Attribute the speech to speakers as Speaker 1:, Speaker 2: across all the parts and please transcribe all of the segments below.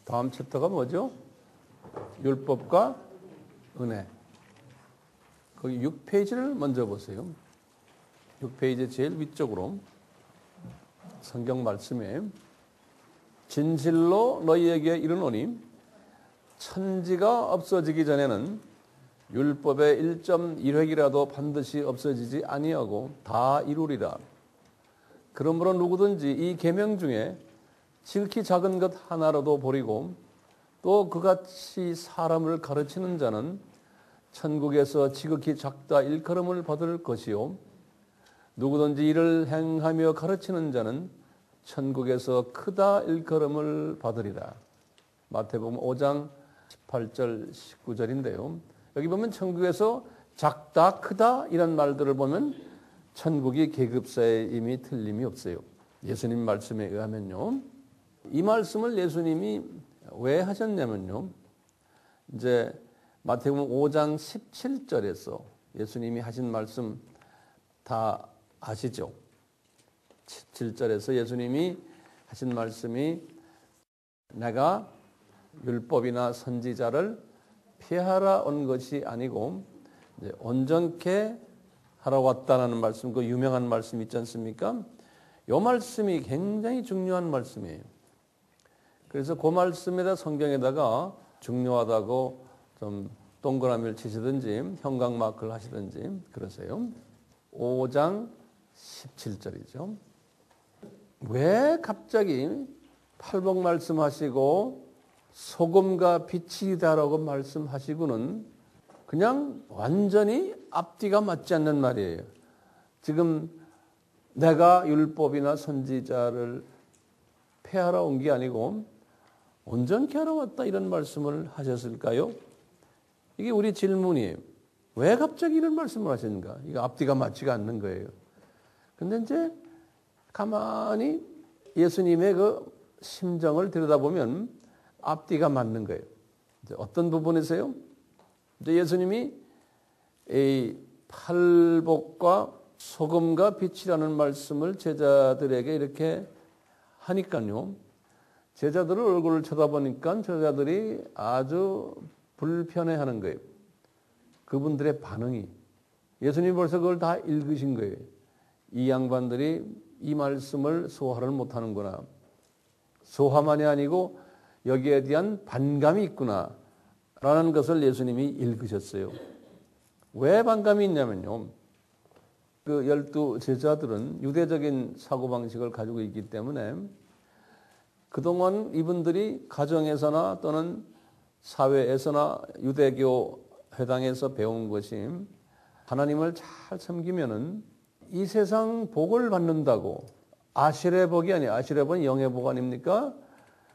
Speaker 1: 다음 챕터가 뭐죠? 율법과 은혜. 거기 6페이지를 먼저 보세요. 6페이지 제일 위쪽으로 성경 말씀에 진실로 너희에게 이르노니 천지가 없어지기 전에는 율법의 1.1획이라도 반드시 없어지지 아니하고 다 이루리라. 그러므로 누구든지 이 계명 중에 지극히 작은 것 하나라도 버리고 또 그같이 사람을 가르치는 자는 천국에서 지극히 작다 일컬음을 받을 것이요 누구든지 이를 행하며 가르치는 자는 천국에서 크다 일컬음을 받으리라. 마태복음 5장 18절 19절인데요. 여기 보면 천국에서 작다 크다 이런 말들을 보면 천국이 계급사에 이미 틀림이 없어요. 예수님 말씀에 의하면요. 이 말씀을 예수님이 왜 하셨냐면요. 이제 마태복음 5장 17절에서 예수님이 하신 말씀 다 아시죠? 17절에서 예수님이 하신 말씀이 내가 율법이나 선지자를 폐하러 온 것이 아니고 이제 온전케 하러 왔다라는 말씀, 그 유명한 말씀 있지 않습니까? 이 말씀이 굉장히 중요한 말씀이에요. 그래서 그 말씀에다 성경에다가 중요하다고 좀 동그라미를 치시든지 형광 마크를 하시든지 그러세요. 5장 17절이죠. 왜 갑자기 팔복 말씀하시고 소금과 빛이다라고 말씀하시고는 그냥 완전히 앞뒤가 맞지 않는 말이에요. 지금 내가 율법이나 선지자를 폐하러 온 게 아니고 온전케 하러 왔다 이런 말씀을 하셨을까요? 이게 우리 질문이에요. 왜 갑자기 이런 말씀을 하셨는가? 이거 앞뒤가 맞지가 않는 거예요. 근데 이제 가만히 예수님의 그 심정을 들여다보면 앞뒤가 맞는 거예요. 이제 어떤 부분에서요? 이제 예수님이 이 팔복과 소금과 빛이라는 말씀을 제자들에게 이렇게 하니까요. 제자들의 얼굴을 쳐다보니까 제자들이 아주 불편해하는 거예요. 그분들의 반응이. 예수님이 벌써 그걸 다 읽으신 거예요. 이 양반들이 이 말씀을 소화를 못하는구나. 소화만이 아니고 여기에 대한 반감이 있구나 라는 것을 예수님이 읽으셨어요. 왜 반감이 있냐면요. 그 12 제자들은 유대적인 사고방식을 가지고 있기 때문에 그동안 이분들이 가정에서나 또는 사회에서나 유대교 회당에서 배운 것이 하나님을 잘 섬기면은 이 세상 복을 받는다고. 아실의 복이 아니에요. 아실의 복은 영의 복 아닙니까?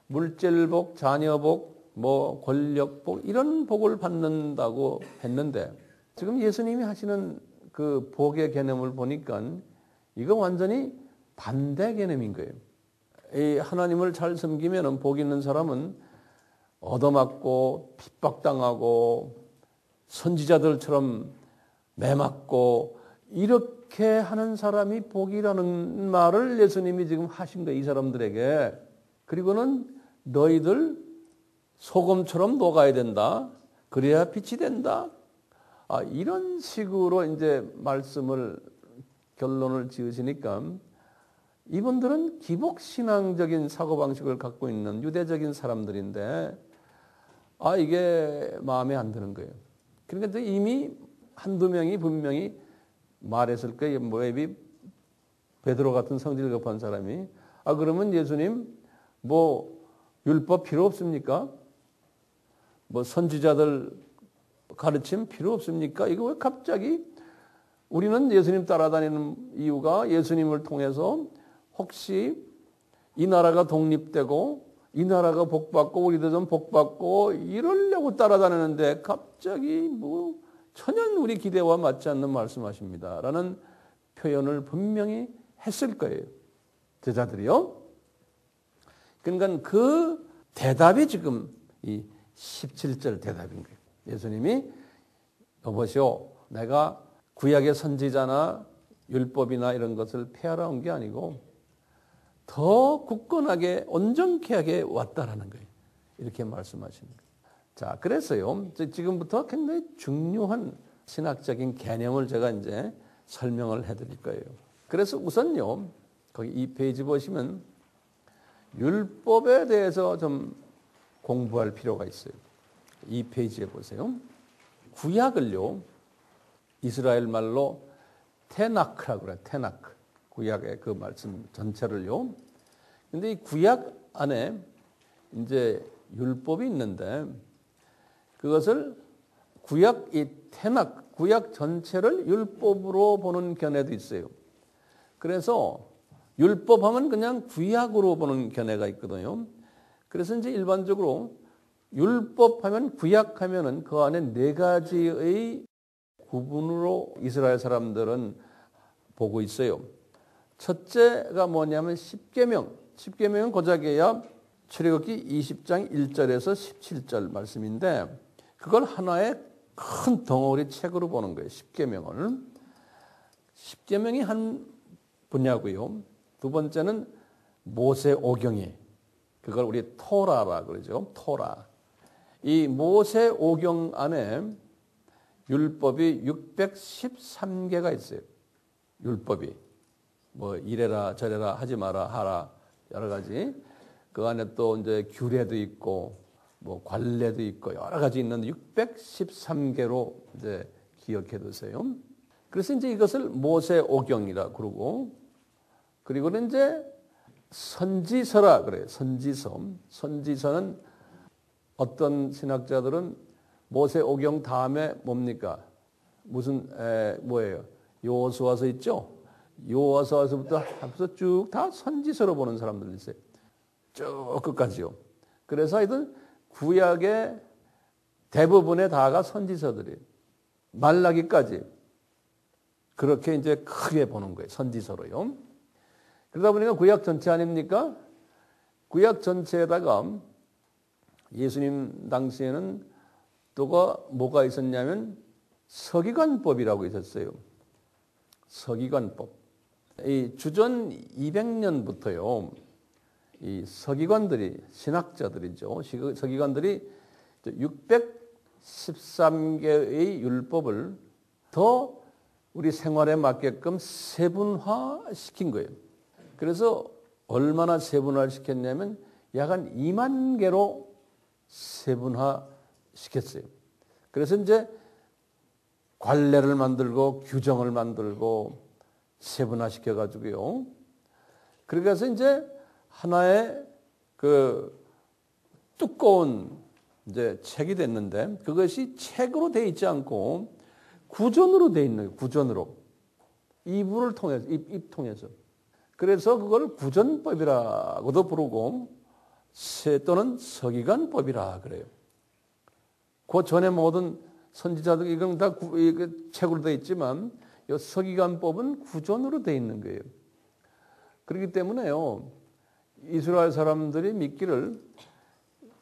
Speaker 1: 물질복, 자녀복, 뭐 권력복 이런 복을 받는다고 했는데 지금 예수님이 하시는 그 복의 개념을 보니까 이거 완전히 반대 개념인 거예요. 이 하나님을 잘 섬기면 복 있는 사람은 얻어맞고 핍박당하고 선지자들처럼 매맞고 이렇게 하는 사람이 복이라는 말을 예수님이 지금 하신 거예요. 이 사람들에게. 그리고는 너희들 소금처럼 녹아야 된다. 그래야 빛이 된다. 이런 식으로 이제 말씀을 결론을 지으시니까 이분들은 기복신앙적인 사고방식을 갖고 있는 유대적인 사람들인데 이게 마음에 안 드는 거예요. 그러니까 이미 한두 명이 분명히 말했을 거예요. 모압이 베드로 같은 성질 급한 사람이 그러면 예수님 뭐 율법 필요 없습니까? 뭐 선지자들 가르침 필요 없습니까? 이거 왜 갑자기 우리는 예수님 따라다니는 이유가 예수님을 통해서 혹시 이 나라가 독립되고 이 나라가 복받고 우리도 좀 복받고 이러려고 따라다니는데 갑자기 뭐 전혀 우리 기대와 맞지 않는 말씀하십니다. 라는 표현을 분명히 했을 거예요. 제자들이요. 그러니까 그 대답이 지금 이 17절 대답인 거예요. 예수님이 여보시오, 내가 구약의 선지자나 율법이나 이런 것을 폐하러 온 게 아니고 더 굳건하게 온전케 하게 왔다라는 거예요. 이렇게 말씀하십니다. 자, 그래서요, 지금부터 굉장히 중요한 신학적인 개념을 제가 이제 설명을 해드릴 거예요. 그래서 우선요, 거기 이 페이지 보시면 율법에 대해서 좀 공부할 필요가 있어요. 이 페이지에 보세요. 구약을요, 이스라엘 말로 테나크라고 그래요. 테나크. 구약의 그 말씀 전체를요. 근데 이 구약 안에 이제 율법이 있는데 그것을 구약 이 테나크, 구약 전체를 율법으로 보는 견해도 있어요. 그래서 율법하면 그냥 구약으로 보는 견해가 있거든요. 그래서 이제 일반적으로 율법하면 구약하면은 그 안에 네 가지의 구분으로 이스라엘 사람들은 보고 있어요. 첫째가 뭐냐면 십계명. 십계명은 고작해야 출애굽기 20장 1절에서 17절 말씀인데 그걸 하나의 큰 덩어리 책으로 보는 거예요. 십계명을. 십계명이 한 분야고요. 두 번째는 모세오경이. 그걸 우리 토라라 그러죠. 토라. 이 모세오경 안에 율법이 613개가 있어요. 율법이. 뭐 이래라 저래라 하지 마라 하라 여러 가지. 그 안에 또 이제 규례도 있고 뭐 관례도 있고 여러 가지 있는데 613개로 이제 기억해 두세요. 그래서 이제 이것을 모세오경이라 그러고 그리고는 이제 선지서라 그래요. 선지서. 선지서는 어떤 신학자들은 모세오경 다음에 뭡니까? 무슨 뭐예요? 여호수아서 있죠? 여호수아서부터 하면서 쭉 다 선지서로 보는 사람들 있어요. 쭉 끝까지요. 그래서 하여튼 구약의 대부분의 다가 선지서들이에요. 말라기까지. 그렇게 이제 크게 보는 거예요. 선지서로요. 그러다 보니까 구약 전체 아닙니까? 구약 전체에다가 예수님 당시에는 또가 뭐가 있었냐면 서기관법이라고 있었어요. 서기관법. 이 주전 200년부터요. 이 서기관들이 신학자들이죠. 서기관들이 613개의 율법을 더 우리 생활에 맞게끔 세분화시킨 거예요. 그래서 얼마나 세분화를 시켰냐면 약 한 2만 개로 세분화시켰어요. 그래서 이제 관례를 만들고 규정을 만들고 세분화시켜가지고요. 그래서 이제 하나의 그 두꺼운 이제 책이 됐는데 그것이 책으로 돼 있지 않고 구전으로 돼 있는 거예요. 구전으로. 이부를 통해서, 입 통해서. 그래서 그걸 구전법이라고도 부르고 또는 서기관법이라 그래요. 그 전에 모든 선지자들 이건 다 책으로 돼 있지만 이 서기관법은 구전으로 돼 있는 거예요. 그렇기 때문에요. 이스라엘 사람들이 믿기를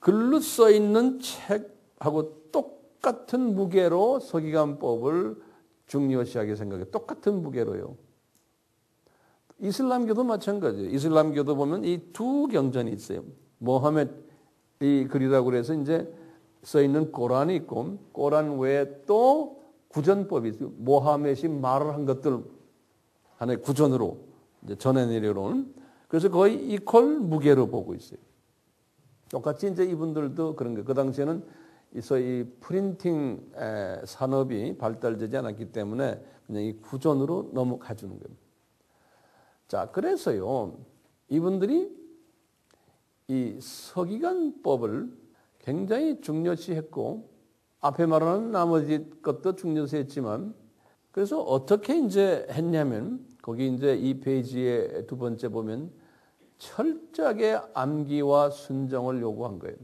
Speaker 1: 글로 써 있는 책하고 똑같은 무게로 서기관법을 중요시하게 생각해요. 똑같은 무게로요. 이슬람교도 마찬가지예요. 이슬람교도 보면 이 두 경전이 있어요. 모하메드 이 글이라고 해서 이제 써 있는 꼬란이 있고 꼬란 외에 또 구전법이 있어요. 모하메드이 말을 한 것들 하나의 구전으로 이제 전해 내려오는 그래서 거의 이퀄 무게로 보고 있어요. 똑같이 이제 이분들도 그런 거예요. 그 당시에는 이 프린팅 산업이 발달되지 않았기 때문에 그냥 이 구전으로 넘어가 주는 거예요. 자, 그래서요, 이분들이 이 서기관법을 굉장히 중요시했고, 앞에 말하는 나머지 것도 중요시했지만, 그래서 어떻게 이제 했냐면, 거기 이제 이 페이지의 두 번째 보면, 철저하게 암기와 순정을 요구한 거예요.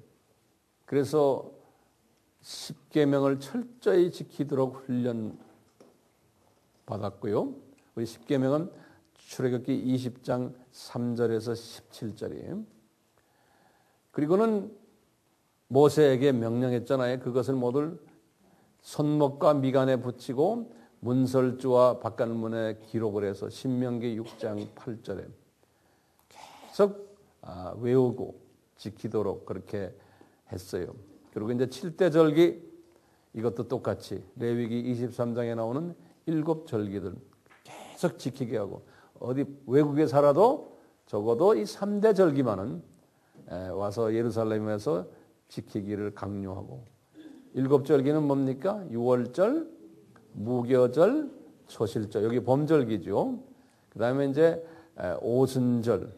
Speaker 1: 그래서 10계명을 철저히 지키도록 훈련 받았고요. 우리 10계명은 출애굽기 20장 3절에서 17절이에요. 그리고는 모세에게 명령했잖아요. 그것을 모두 손목과 미간에 붙이고 문설주와 바깥문에 기록을 해서 신명기 6장 8절에 계속 외우고 지키도록 그렇게 했어요. 그리고 이제 7대 절기 이것도 똑같이 레위기 23장에 나오는 7절기들 계속 지키게 하고 어디 외국에 살아도 적어도 이 3대 절기만은 와서 예루살렘에서 지키기를 강요하고 7절기는 뭡니까? 유월절, 무교절, 초실절 여기 범절기죠. 그 다음에 이제 오순절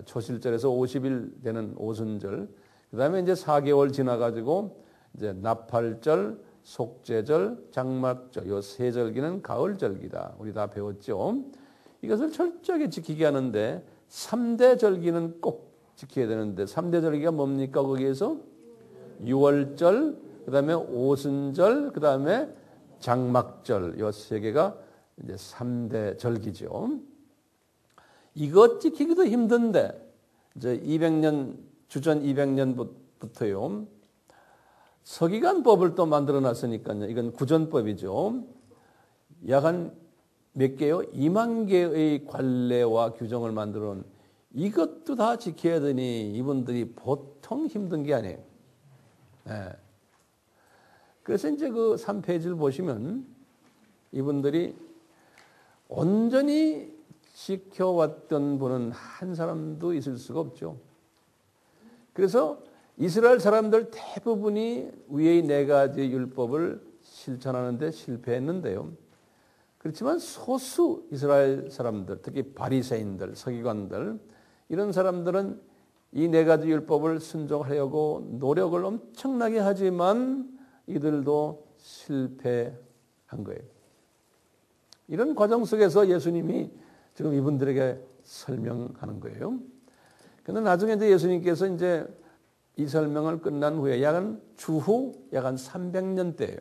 Speaker 1: 초실절에서 50일 되는 오순절 그 다음에 이제 4개월 지나가지고 이제 나팔절, 속죄절, 장막절 요 세 절기는 가을절기다. 우리 다 배웠죠. 이것을 철저하게 지키게 하는데 3대 절기는 꼭 지켜야 되는데 3대 절기가 뭡니까? 거기에서 유월절, 그 다음에 오순절, 그 다음에 장막절 요 세 개가 이제 3대 절기죠. 이것 지키기도 힘든데 이제 200년 주전 200년부터요. 서기관법을 또 만들어 놨으니까요. 이건 구전법이죠. 약 한 몇 개요? 2만 개의 관례와 규정을 만들어 놓은 이것도 다 지켜야 되니 이분들이 보통 힘든 게 아니에요. 네. 그래서 이제 그 3페이지를 보시면 이분들이 온전히 지켜왔던 분은 한 사람도 있을 수가 없죠. 그래서 이스라엘 사람들 대부분이 위의 4가지 율법을 실천하는데 실패했는데요. 그렇지만 소수 이스라엘 사람들, 특히 바리새인들, 서기관들 이런 사람들은 이 4가지 율법을 순종하려고 노력을 엄청나게 하지만 이들도 실패한 거예요. 이런 과정 속에서 예수님이 지금 이분들에게 설명하는 거예요. 그런데 나중에 이제 예수님께서 이제 이 설명을 끝난 후에 약 한 주후 약 한 300년 때예요.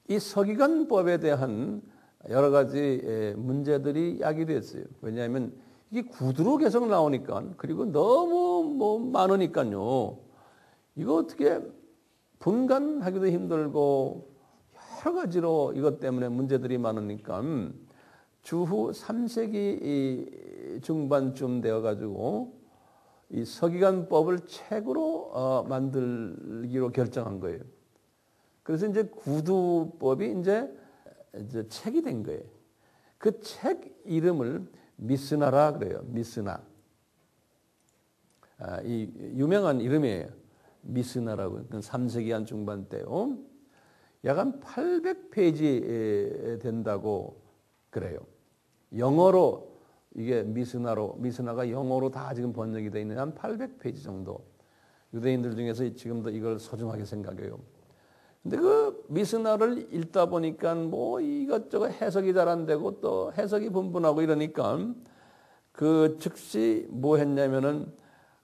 Speaker 1: 이 서기관법에 대한 여러 가지 문제들이 야기됐어요. 왜냐하면 이게 구두로 계속 나오니까 그리고 너무 많으니까요. 이거 어떻게 분간하기도 힘들고 여러 가지로 이것 때문에 문제들이 많으니까 주후 3세기 중반쯤 되어가지고 이 서기관법을 책으로 만들기로 결정한 거예요. 그래서 이제 구두법이 이제 책이 된 거예요. 그 책 이름을 미스나라 그래요. 미스나. 이 유명한 이름이에요. 미스나라고. 3세기 한 중반 때요. 약 한 800페이지 된다고 그래요. 영어로 이게 미스나가 영어로 다 지금 번역이 되어 있는 한 800페이지 정도. 유대인들 중에서 지금도 이걸 소중하게 생각해요. 근데 그 미스나를 읽다 보니까 뭐 이것저것 해석이 잘 안 되고 또 해석이 분분하고 이러니까 그 즉시 뭐 했냐면은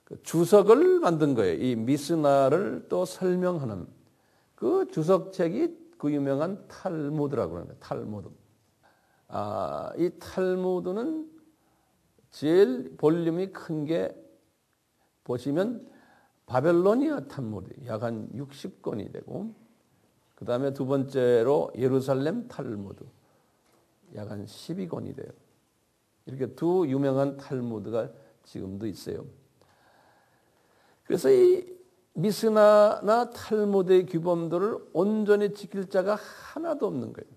Speaker 1: 그 주석을 만든 거예요. 이 미스나를 또 설명하는 그 주석책이 그 유명한 탈무드라고 그러는데 탈무드. 이 탈무드는 제일 볼륨이 큰 게 보시면 바벨로니아 탈무드 약 한 60권이 되고 그 다음에 두 번째로 예루살렘 탈무드 약 한 12권이 돼요. 이렇게 두 유명한 탈무드가 지금도 있어요. 그래서 이 미스나나 탈무드의 규범들을 온전히 지킬 자가 하나도 없는 거예요.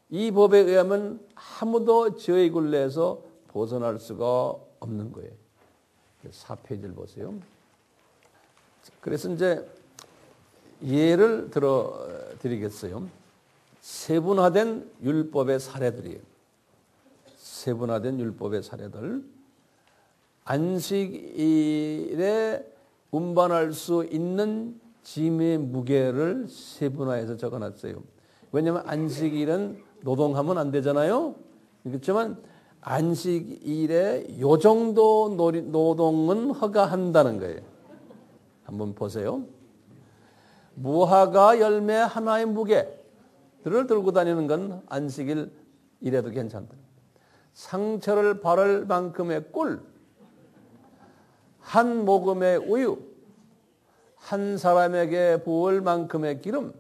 Speaker 1: 이 법에 의하면 아무도 죄의 굴레에서 벗어날 수가 없는 거예요. 4페이지를 보세요. 그래서 이제 예를 들어 드리겠어요. 세분화된 율법의 사례들이에요. 세분화된 율법의 사례들. 안식일에 운반할 수 있는 짐의 무게를 세분화해서 적어놨어요. 왜냐하면 안식일은 노동하면 안 되잖아요. 그렇지만 안식일에 요 정도 노동은 허가한다는 거예요. 한번 보세요. 무화과 열매 하나의 무게들을 들고 다니는 건 안식일 이래도 괜찮다. 상처를 바를 만큼의 꿀, 한 모금의 우유, 한 사람에게 부을 만큼의 기름,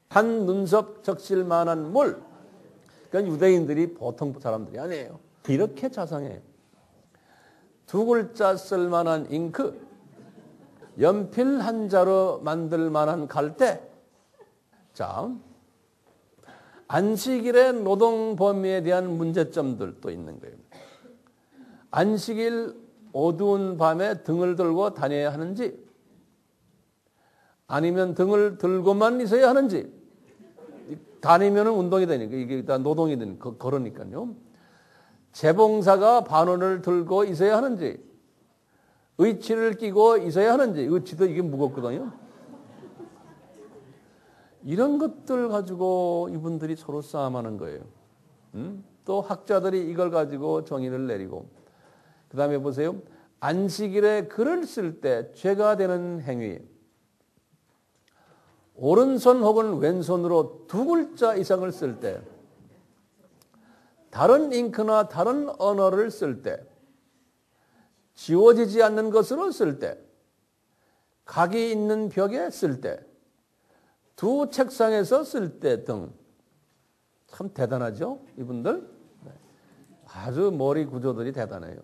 Speaker 1: 한 눈썹 적실 만한 물. 그러니까 유대인들이 보통 사람들이 아니에요. 이렇게 자상해요. 2글자 쓸 만한 잉크, 연필 한 자로 만들 만한 갈대. 자, 안식일의 노동 범위에 대한 문제점들도 있는 거예요. 안식일 어두운 밤에 등을 들고 다녀야 하는지, 아니면 등을 들고만 있어야 하는지, 다니면은 운동이 되니까, 이게 다 노동이 되니까, 그러니까요. 재봉사가 바늘을 들고 있어야 하는지, 의치를 끼고 있어야 하는지, 의치도 이게 무겁거든요. 이런 것들 가지고 이분들이 서로 싸움하는 거예요. 또 학자들이 이걸 가지고 정의를 내리고, 그 다음에 보세요. 안식일에 글을 쓸 때 죄가 되는 행위, 오른손 혹은 왼손으로 두 글자 이상을 쓸 때, 다른 잉크나 다른 언어를 쓸 때, 지워지지 않는 것으로 쓸 때, 각이 있는 벽에 쓸 때, 두 책상에서 쓸 때 등. 참 대단하죠? 이분들? 아주 머리 구조들이 대단해요.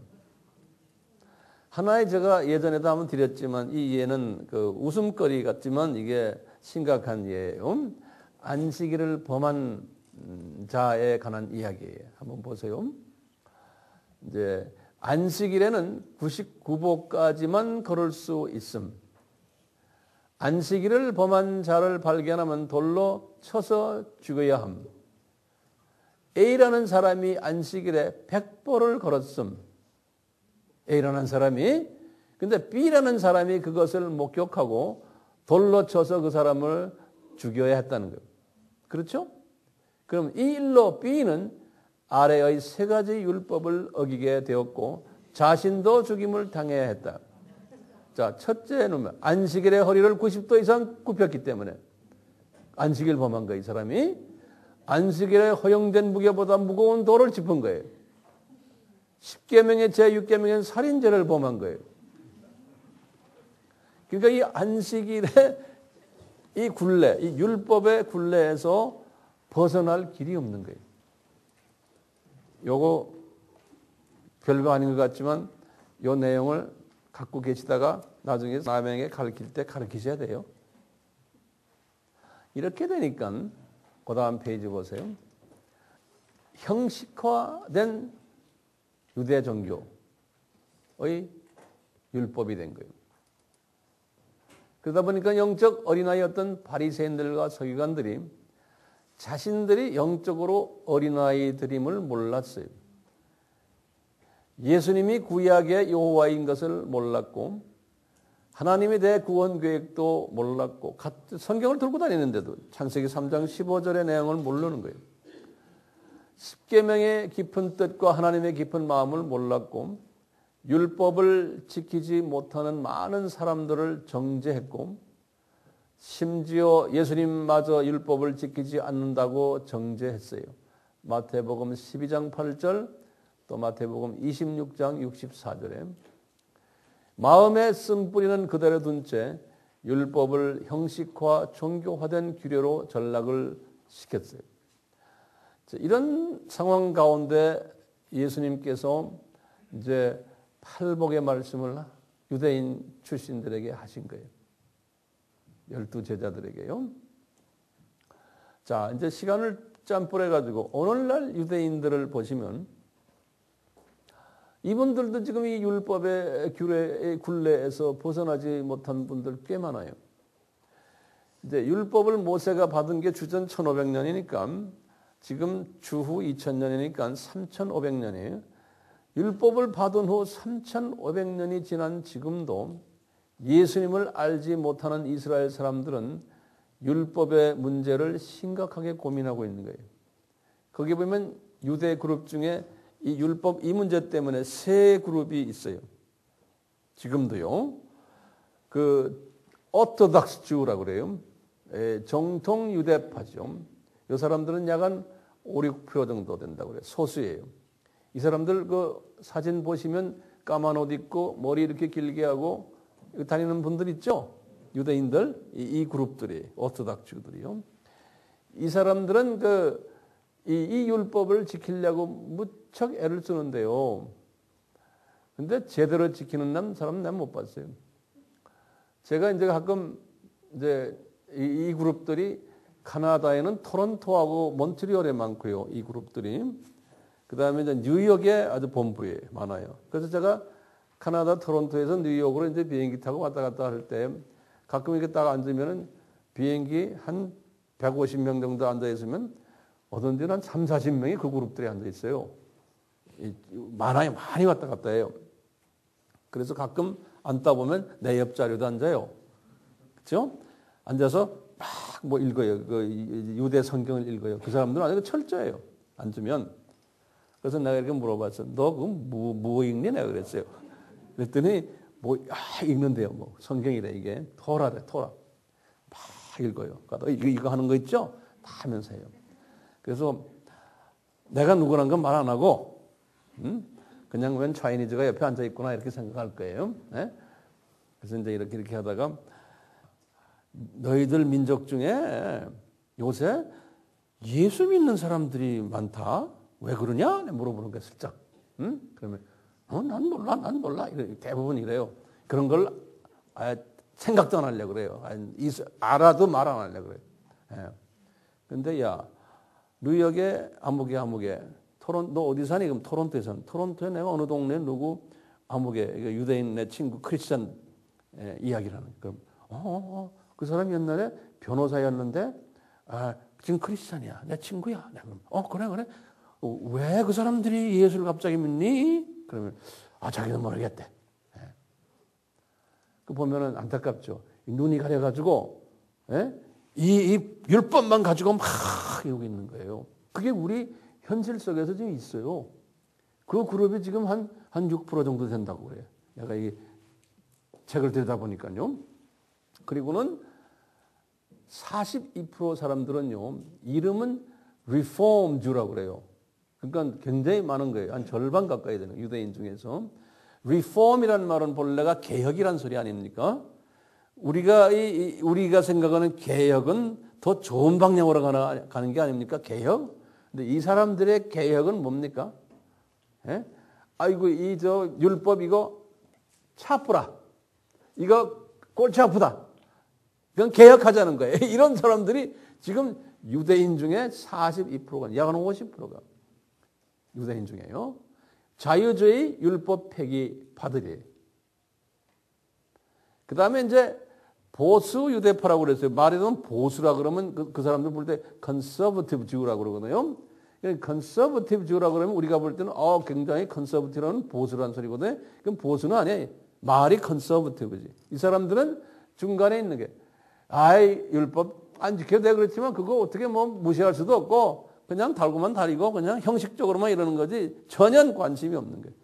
Speaker 1: 하나의 제가 예전에도 한번 드렸지만 이 예는 그 웃음거리 같지만 이게 심각한 예예요. 안식일을 범한 자에 관한 이야기예요. 한번 보세요. 이제 안식일에는 99보까지만 걸을 수 있음. 안식일을 범한 자를 발견하면 돌로 쳐서 죽여야 함. A라는 사람이 안식일에 100보를 걸었음. A라는 사람이. 근데 B라는 사람이 그것을 목격하고 돌로 쳐서 그 사람을 죽여야 했다는 거예요. 그렇죠? 그럼 이 일로 B는 아래의 세 가지 율법을 어기게 되었고 자신도 죽임을 당해야 했다. 자, 첫째는 안식일에 허리를 90도 이상 굽혔기 때문에 안식일 범한 거예요. 이 사람이 안식일에 허용된 무게보다 무거운 돌을 짚은 거예요. 10계명의 제6계명은 살인죄를 범한 거예요. 그러니까 이 안식일의 이 굴레, 이 율법의 굴레에서 벗어날 길이 없는 거예요. 요거 별거 아닌 것 같지만 요 내용을 갖고 계시다가 나중에 남에게 가르칠 때 가르치셔야 돼요. 이렇게 되니까 그 다음 페이지 보세요. 형식화된 유대 종교의 율법이 된 거예요. 그러다 보니까 영적 어린아이였던 바리새인들과 서기관들이 자신들이 영적으로 어린아이들임을 몰랐어요. 예수님이 구약의 여호와인 것을 몰랐고 하나님에 대해 구원 계획도 몰랐고 성경을 들고 다니는데도 창세기 3장 15절의 내용을 모르는 거예요. 십계명의 깊은 뜻과 하나님의 깊은 마음을 몰랐고 율법을 지키지 못하는 많은 사람들을 정죄했고 심지어 예수님마저 율법을 지키지 않는다고 정죄했어요. 마태복음 12장 8절 또 마태복음 26장 64절에 마음에 쓴뿌리는 그대로 둔 채 율법을 형식화, 종교화된 규례로 전락을 시켰어요. 이런 상황 가운데 예수님께서 이제 팔복의 말씀을 유대인 출신들에게 하신 거예요. 12 제자들에게요. 자, 이제 시간을 짬뿌려가지고 오늘날 유대인들을 보시면 이분들도 지금 이 율법의 규례의 굴레에서 벗어나지 못한 분들 꽤 많아요. 이제 율법을 모세가 받은 게 주전 1500년이니까 지금 주후 2000년이니까 3500년이에요. 율법을 받은 후 3500년이 지난 지금도 예수님을 알지 못하는 이스라엘 사람들은 율법의 문제를 심각하게 고민하고 있는 거예요. 거기 보면 유대 그룹 중에 이 율법 이 문제 때문에 세 그룹이 있어요. 지금도요. 그 오토닥스 주라고 그래요. 정통 유대파죠. 이 사람들은 약 한 5, 6% 정도 된다고 그래요. 소수예요. 이 사람들 그 사진 보시면 까만 옷 입고 머리 이렇게 길게 하고 다니는 분들 있죠? 유대인들, 이 그룹들이, 오토닥스주들이요. 이 사람들은 이 율법을 지키려고 무척 애를 쓰는데요. 근데 제대로 지키는 사람 난 못 봤어요. 제가 이제 가끔 이제 이 그룹들이 캐나다에는 토론토하고 몬트리올에 많고요. 이 그룹들이. 그다음에 이제 뉴욕에 아주 본부에 많아요. 그래서 제가 캐나다 토론토에서 뉴욕으로 이제 비행기 타고 왔다 갔다 할 때 가끔 이렇게 딱 앉으면은 비행기 한 150명 정도 앉아 있으면 어떤 데는 한 3, 40명이 그 그룹들에 앉아 있어요. 많아요. 많이 왔다 갔다 해요. 그래서 가끔 앉다 보면 내 옆자리도 앉아요. 그렇죠? 앉아서 막 뭐 읽어요. 그 유대 성경을 읽어요. 그 사람들은 아주 철저해요. 앉으면. 그래서 내가 이렇게 물어봤어. 너 그거 뭐 읽니? 내가 그랬어요. 그랬더니 뭐 읽는데요. 뭐 성경이래 이게. 토라래 토라. 막 읽어요. 이거 하는 거 있죠? 다 하면서 해요. 그래서 내가 누구란 건 말 안 하고 그냥 웬 차이니즈가 옆에 앉아 있구나 이렇게 생각할 거예요. 네? 그래서 이제 이렇게 하다가 너희들 민족 중에 요새 예수 믿는 사람들이 많다. 왜 그러냐? 물어보는 거야 슬쩍. 그러면 난 몰라. 대부분 이래요. 그런 걸 생각도 안 하려고 그래요. 알아도 말 안 하려고 그래요. 근데 야 뉴욕에 아무개 너 어디 사니? 그럼 토론토에 사는. 토론토에 내가 어느 동네 누구 아무개 유대인 내 친구 크리스찬 이야기를 하는. 그럼 그 사람이 옛날에 변호사였는데 지금 크리스찬이야. 내 친구야. 내가 그럼 그래. 왜 그 사람들이 예수를 갑자기 믿니? 그러면 자기는 모르겠대. 그 보면은 안타깝죠. 눈이 가려가지고 이 율법만 가지고 막 이러고 있는 거예요. 그게 우리 현실 속에서 지금 있어요. 그 그룹이 지금 한 6% 정도 된다고 그래요. 내가 이 책을 들다 보니까요. 그리고는 42% 사람들은요, 이름은 리폼주라고 그래요. 그러니까 굉장히 많은 거예요. 한 절반 가까이 되는 유대인 중에서. 리폼이라는 말은 본래가 개혁이란 소리 아닙니까? 우리가 생각하는 개혁은 더 좋은 방향으로 가는 게 아닙니까? 개혁? 근데 이 사람들의 개혁은 뭡니까? 아이고, 율법 이거 차프라. 이거 골치 아프다. 그건 개혁하자는 거예요. 이런 사람들이 지금 유대인 중에 42%가, 약 50%가 유대인 중에요. 자유주의 율법 폐기 파들이에요. 그 다음에 이제 보수 유대파라고 그랬어요. 말하자면 보수라 그러면 그 사람들 볼 때 컨서버티브 주라고 그러거든요. 컨서버티브 주라고 그러면 우리가 볼 때는 굉장히 컨서버티브라는 보수라는 소리거든요. 그럼 보수는 아니에요. 말이 컨서버티브지. 이 사람들은 중간에 있는 게 율법 안 지켜도 돼 그렇지만 그거 어떻게 뭐 무시할 수도 없고 그냥 달고만 다리고 그냥 형식적으로만 이러는 거지 전혀 관심이 없는 거예요.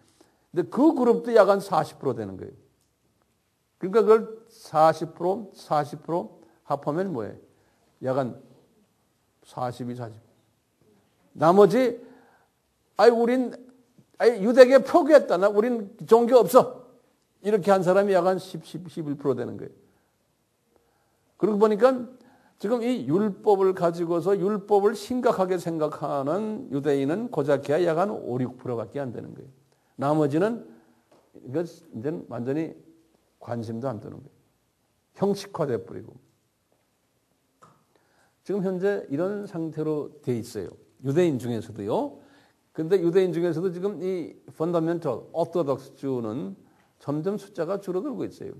Speaker 1: 근데 그 그룹도 약 한 40% 되는 거예요. 그러니까 그걸 40% 합하면 뭐예요? 약 한 42, 40. 나머지 우린 유대계 포기했다. 우린 종교 없어. 이렇게 한 사람이 약 한 11% 되는 거예요. 그러고 보니까 지금 이 율법을 가지고서 율법을 심각하게 생각하는 유대인은 고작해야 약 한 5, 6%밖에 안 되는 거예요. 나머지는 이거 이제 완전히 관심도 안 드는 거예요. 형식화돼 버리고. 지금 현재 이런 상태로 돼 있어요. 유대인 중에서도요. 근데 유대인 중에서도 지금 이 펀더멘털 오토독스주는 점점 숫자가 줄어들고 있어요.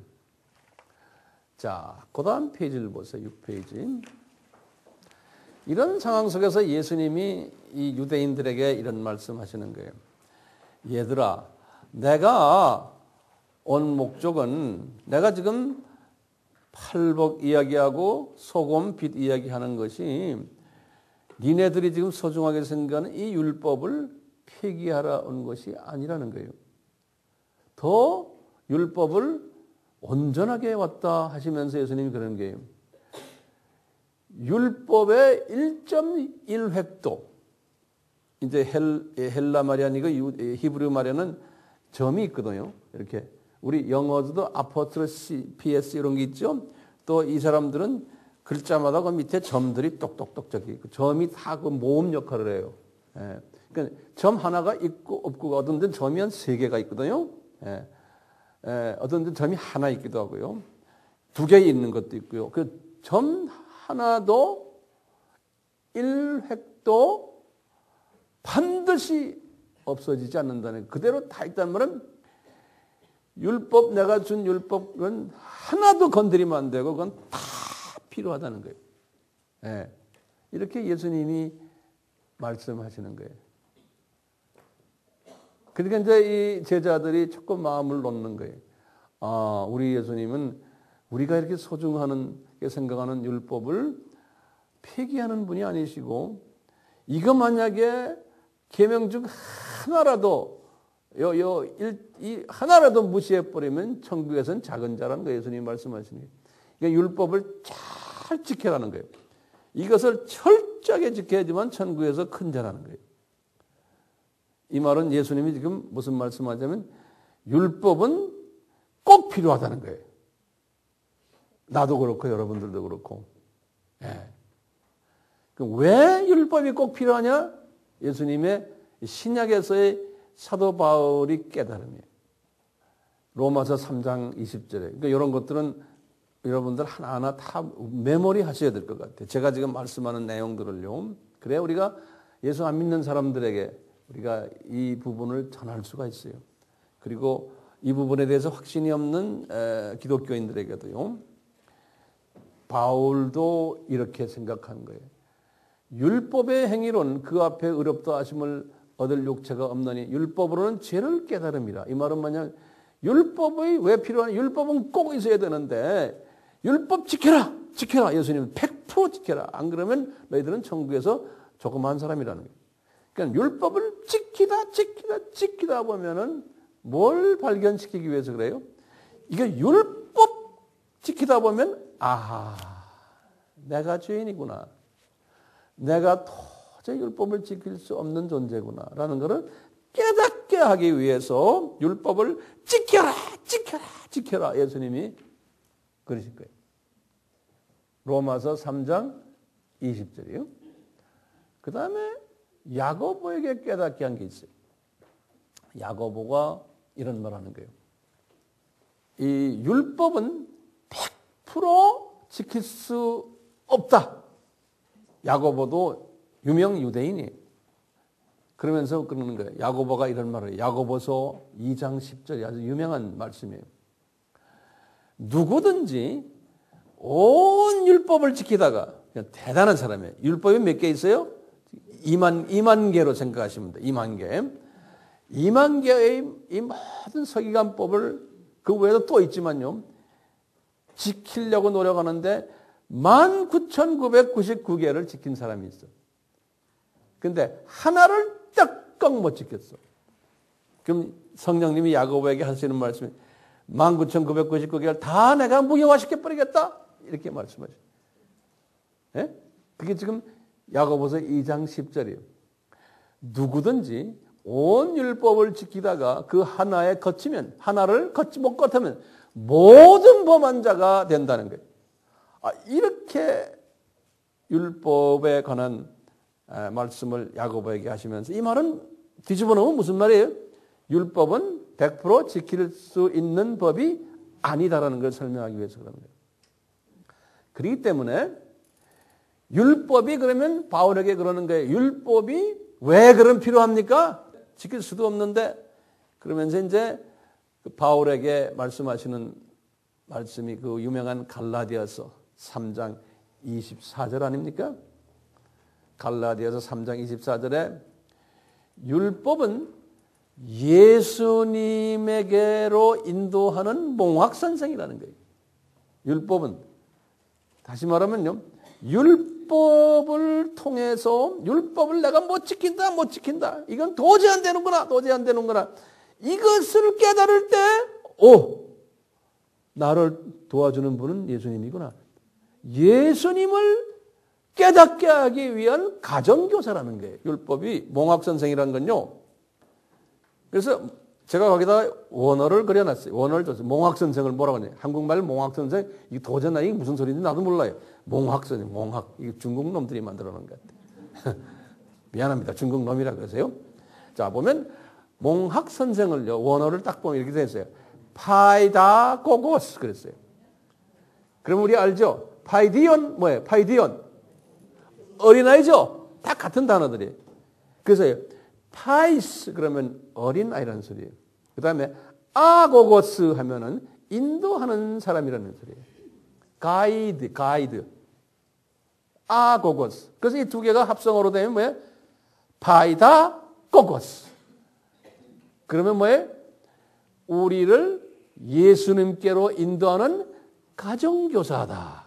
Speaker 1: 자, 그 다음 페이지를 보세요. 6페이지. 이런 상황 속에서 예수님이 이 유대인들에게 이런 말씀하시는 거예요. 얘들아, 내가 온 목적은 내가 지금 팔복 이야기하고 소금, 빛 이야기하는 것이 니네들이 지금 소중하게 생각하는 이 율법을 폐기하러 온 것이 아니라는 거예요. 더 율법을 온전하게 왔다 하시면서 예수님이 그러는 게요. 율법의 1.1획도 이제 헬라 말이 아니고 히브리 말에는 점이 있거든요. 이렇게 우리 영어도 아포스트로피 PS 이런 게 있죠. 또 이 사람들은 글자마다 그 밑에 점들이 똑똑똑 저기 그 점이 다 그 모음 역할을 해요. 그러니까 점 하나가 있고 없고 어떤 데는 점이 한 3개가 있거든요. 어떤 데는 점이 하나 있기도 하고요. 2개 있는 것도 있고요. 그 점 하나도 1획도 반드시 없어지지 않는다는, 그대로 다 있다는 말은 율법, 내가 준 율법은 하나도 건드리면 안 되고 그건 다 필요하다는 거예요. 네. 이렇게 예수님이 말씀하시는 거예요. 그러니까 이제 이 제자들이 조금 마음을 놓는 거예요. 아, 우리 예수님은 우리가 이렇게 소중하는 생각하는 율법을 폐기하는 분이 아니시고, 이거 만약에 계명 중 하나라도 이 하나라도 무시해 버리면 천국에서는 작은 자라는 거예요. 예수님이 말씀하시는 거예요. 그러니까 율법을 잘 지켜라는 거예요. 이것을 철저하게 지켜야지만 천국에서 큰 자라는 거예요. 이 말은 예수님이 지금 무슨 말씀하자면 율법은 꼭 필요하다는 거예요. 나도 그렇고 여러분들도 그렇고. 예. 그럼 왜 율법이 꼭 필요하냐? 예수님의 신약에서의 사도 바울이 깨달음이에요. 로마서 3장 20절에. 그러니까 이런 것들은 여러분들 하나하나 다 메모리 하셔야 될 것 같아요. 제가 지금 말씀하는 내용들을요. 그래야 우리가 예수 안 믿는 사람들에게 우리가 이 부분을 전할 수가 있어요. 그리고 이 부분에 대해서 확신이 없는 기독교인들에게도요. 바울도 이렇게 생각한 거예요. 율법의 행위로는 그 앞에 의롭다 하심을 얻을 육체가 없느니 율법으로는 죄를 깨달음이라. 이 말은 뭐냐? 율법이 왜 필요하냐? 율법은 꼭 있어야 되는데 율법 지켜라! 지켜라! 예수님은 100% 지켜라. 안 그러면 너희들은 천국에서 조그마한 사람이라는 거예요. 그러니까 율법을 지키다 보면은 뭘 발견시키기 위해서 그래요? 이게 율법 지키다 보면 아하, 내가 죄인이구나. 내가 도저히 율법을 지킬 수 없는 존재구나. 라는 것을 깨닫게 하기 위해서 율법을 지켜라. 예수님이 그러실 거예요. 로마서 3장 20절이요. 그 다음에 야고보에게 깨닫게 한 게 있어요. 야고보가 이런 말 하는 거예요. 이 율법은 100% 지킬 수 없다. 야고보도 유명 유대인이에요. 그러면서 그러는 거예요. 야고보가 이런 말을 해요. 야고보서 2장 10절이 아주 유명한 말씀이에요. 누구든지 온 율법을 지키다가, 대단한 사람이에요. 율법이 몇 개 있어요? 2만 개로 생각하시면 돼요. 2만 개. 2만 개의 이 모든 서기관법을 그 외에도 또 있지만요. 지키려고 노력하는데 19,999개를 지킨 사람이 있어. 근데 하나를 딱딱 못 지켰어. 그럼 성령님이 야고보에게 하시는 말씀이 19,999개를 다 내가 무효화시켜버리겠다. 이렇게 말씀하셔요. 예? 그게 지금 야고보서 2장 10절이에요. 누구든지 온 율법을 지키다가 그 하나에 거치면, 하나를 못 거치면 모든 범한 자가 된다는 거예요. 이렇게 율법에 관한 말씀을 야고보에게 하시면서 이 말은 뒤집어 놓으면 무슨 말이에요? 율법은 100% 지킬 수 있는 법이 아니다라는 걸 설명하기 위해서 그런 거예요. 그렇기 때문에 율법이 그러면 바울에게 그러는 거예요. 율법이 왜 그럼 필요합니까? 지킬 수도 없는데. 그러면서 이제 바울에게 말씀하시는 말씀이 그 유명한 갈라디아서 3장 24절 아닙니까? 갈라디아서 3장 24절에 율법은 예수님에게로 인도하는 몽학선생이라는 거예요. 율법은 다시 말하면요. 율법을 통해서 율법을 내가 못 지킨다. 이건 도저히 안 되는구나. 이것을 깨달을 때 나를 도와주는 분은 예수님이구나. 예수님을 깨닫게 하기 위한 가정교사라는 거예요. 율법이 몽학선생이라는 건요. 그래서 제가 거기다 원어를 그려놨어요. 원어를 줬어요. 몽학선생을 뭐라고 하냐. 한국말 몽학선생, 이게 도저히 이게 무슨 소리인지 나도 몰라요. 몽학선생, 몽학. 이게 중국 놈들이 만들어 놓은 것 같아요. 미안합니다. 중국 놈이라 그러세요. 자, 보면 몽학선생을요, 원어를 딱 보면 이렇게 되어 있어요. 파이다고고스 그랬어요. 그럼 우리 알죠? 파이디온 뭐예요? 파이디온 어린아이죠? 다 같은 단어들이에요. 그래서 파이스 그러면 어린아이라는 소리예요. 그 다음에 아고고스 하면은 인도하는 사람이라는 소리예요. 가이드. 아고고스. 그래서 이 두 개가 합성어로 되면 뭐예요? 파이다 고고스. 그러면 뭐예요? 우리를 예수님께로 인도하는 가정교사다.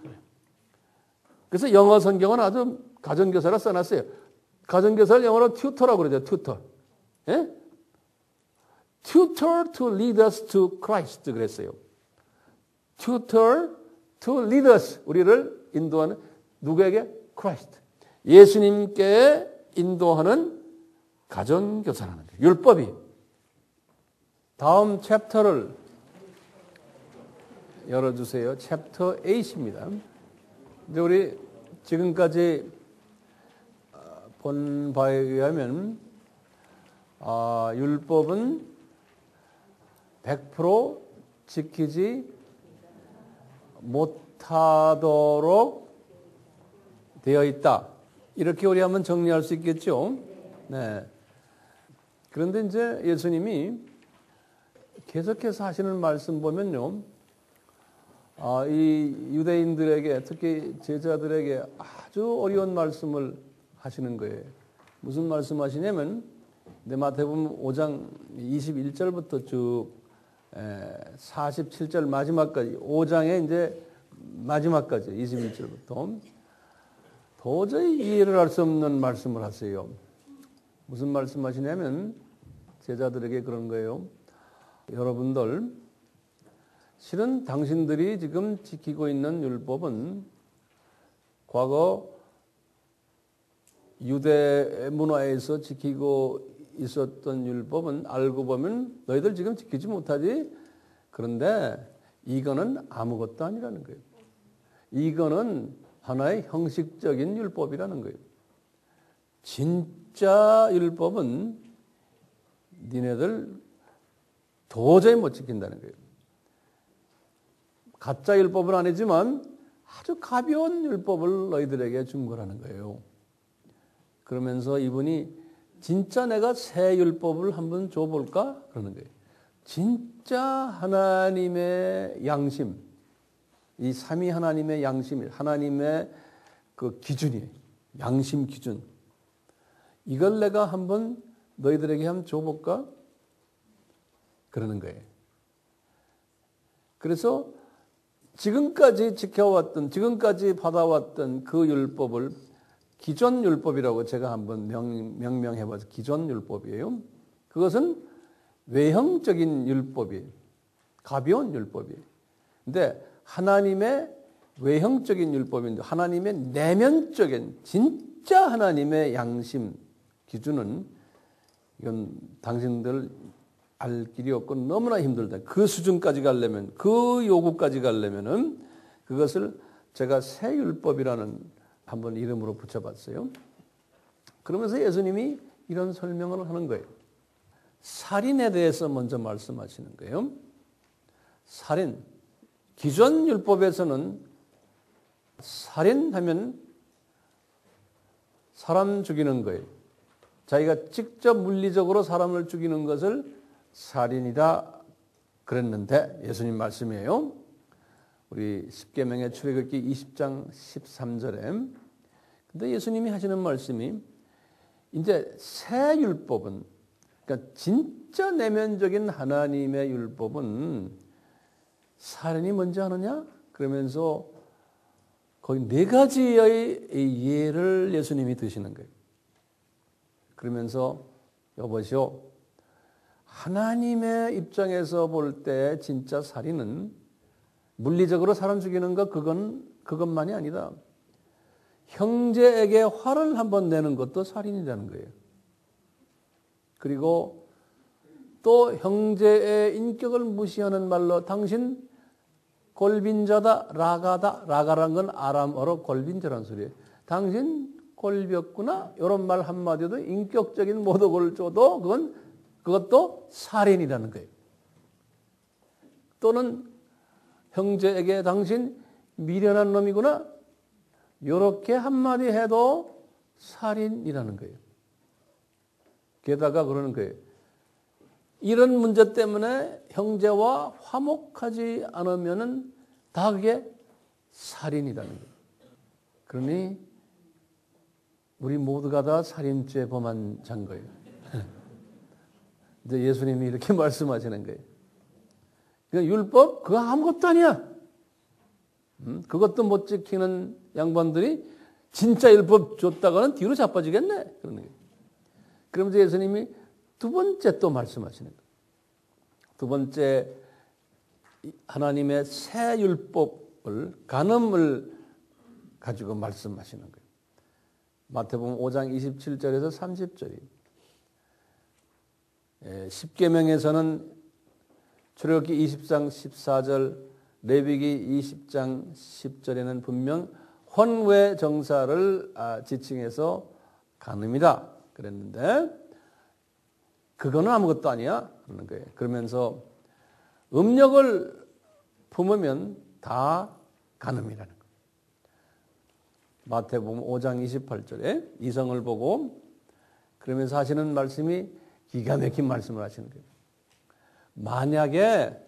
Speaker 1: 그래서 영어 성경은 아주 가정교사라 써놨어요. 가정교사를 영어로 튜터라고 그러죠. 튜터. 예? Tutor to lead us to Christ 그랬어요. Tutor to lead us 우리를 인도하는 누구에게? Christ. 예수님께 인도하는 가정교사라는 거예요. 율법이. 다음 챕터를 열어주세요. 챕터 8입니다. 이제 우리 지금까지 본 바에 의하면 율법은 100% 지키지 못하도록 되어 있다. 이렇게 우리 한번 정리할 수 있겠죠. 네. 그런데 이제 예수님이 계속해서 하시는 말씀 보면요. 이 유대인들에게 특히 제자들에게 아주 어려운 말씀을 하시는 거예요. 무슨 말씀 하시냐면 마태복음 5장 21절부터 쭉 47절 마지막까지 5장의 이제 마지막까지 21절부터 도저히 이해를 할 수 없는 말씀을 하세요. 무슨 말씀 하시냐면 제자들에게 그런 거예요. 여러분들 실은 당신들이 지금 지키고 있는 율법은 과거 유대 문화에서 지키고 있었던 율법은 알고 보면 너희들 지금 지키지 못하지. 그런데 이거는 아무것도 아니라는 거예요. 이거는 하나의 형식적인 율법이라는 거예요. 진짜 율법은 니네들 도저히 못 지킨다는 거예요. 가짜 율법은 아니지만 아주 가벼운 율법을 너희들에게 준 거라는 거예요. 그러면서 이분이 진짜 내가 새 율법을 한번 줘볼까? 그러는 거예요. 진짜 하나님의 양심, 이 삼위 하나님의 양심, 하나님의 그 기준이에요. 양심 기준. 이걸 내가 한번 너희들에게 한번 줘볼까? 그러는 거예요. 그래서 지금까지 지켜왔던, 지금까지 받아왔던 그 율법을 기존 율법이라고 제가 한번 명명해봐서 기존 율법이에요. 그것은 외형적인 율법이에요. 가벼운 율법이에요. 근데 하나님의 외형적인 율법인데 하나님의 내면적인 진짜 하나님의 양심 기준은 이건 당신들 알 길이 없고 너무나 힘들다. 그 수준까지 가려면 그 요구까지 가려면은 그것을 제가 새 율법이라는 한번 이름으로 붙여봤어요. 그러면서 예수님이 이런 설명을 하는 거예요. 살인에 대해서 먼저 말씀하시는 거예요. 살인. 기존 율법에서는 살인하면 사람 죽이는 거예요. 자기가 직접 물리적으로 사람을 죽이는 것을 살인이다 그랬는데 예수님 말씀이에요. 우리 십계명의 출애굽기 20장 13절에 근데 예수님이 하시는 말씀이 이제 새 율법은 그러니까 진짜 내면적인 하나님의 율법은 살인이 먼저 하느냐? 그러면서 거의 4가지의 예를 예수님이 드시는 거예요. 그러면서 여보시오 하나님의 입장에서 볼 때 진짜 살인은 물리적으로 사람 죽이는 것 그것만이 아니다. 형제에게 화를 한번 내는 것도 살인이라는 거예요. 그리고 또 형제의 인격을 무시하는 말로 당신 골빈자다, 라가다. 라가라는 건 아람어로 골빈자라는 소리예요. 당신 골비었구나. 이런 말 한마디도 인격적인 모독을 줘도 그것도 살인이라는 거예요. 또는 형제에게 당신 미련한 놈이구나. 이렇게 한마디 해도 살인이라는 거예요. 게다가 그러는 거예요. 이런 문제 때문에 형제와 화목하지 않으면은 다 그게 살인이라는 거예요. 그러니 우리 모두가 다 살인죄 범한 자인 거예요. 이제 예수님이 이렇게 말씀하시는 거예요. 그러니까 율법 그거 아무것도 아니야. 그것도 못 지키는 양반들이 진짜 율법 줬다가는 뒤로 자빠지겠네. 그러는 거예요. 그러면서 예수님이 두 번째 또 말씀하시는 거예요. 두 번째 하나님의 새 율법을 간음을 가지고 말씀하시는 거예요. 마태복음 5장 27절에서 30절이 10계명에서는 출애굽기 20장 14절, 레위기 20장 10절에는 분명 혼외 정사를 지칭해서 간음이다 그랬는데 그거는 아무것도 아니야 그러는 거예요. 그러면서 음력을 품으면 다 간음이라는 거예요. 마태복음 5장 28절에 이성을 보고 그러면서 하시는 말씀이 기가 막힌 말씀을 하시는 거예요. 만약에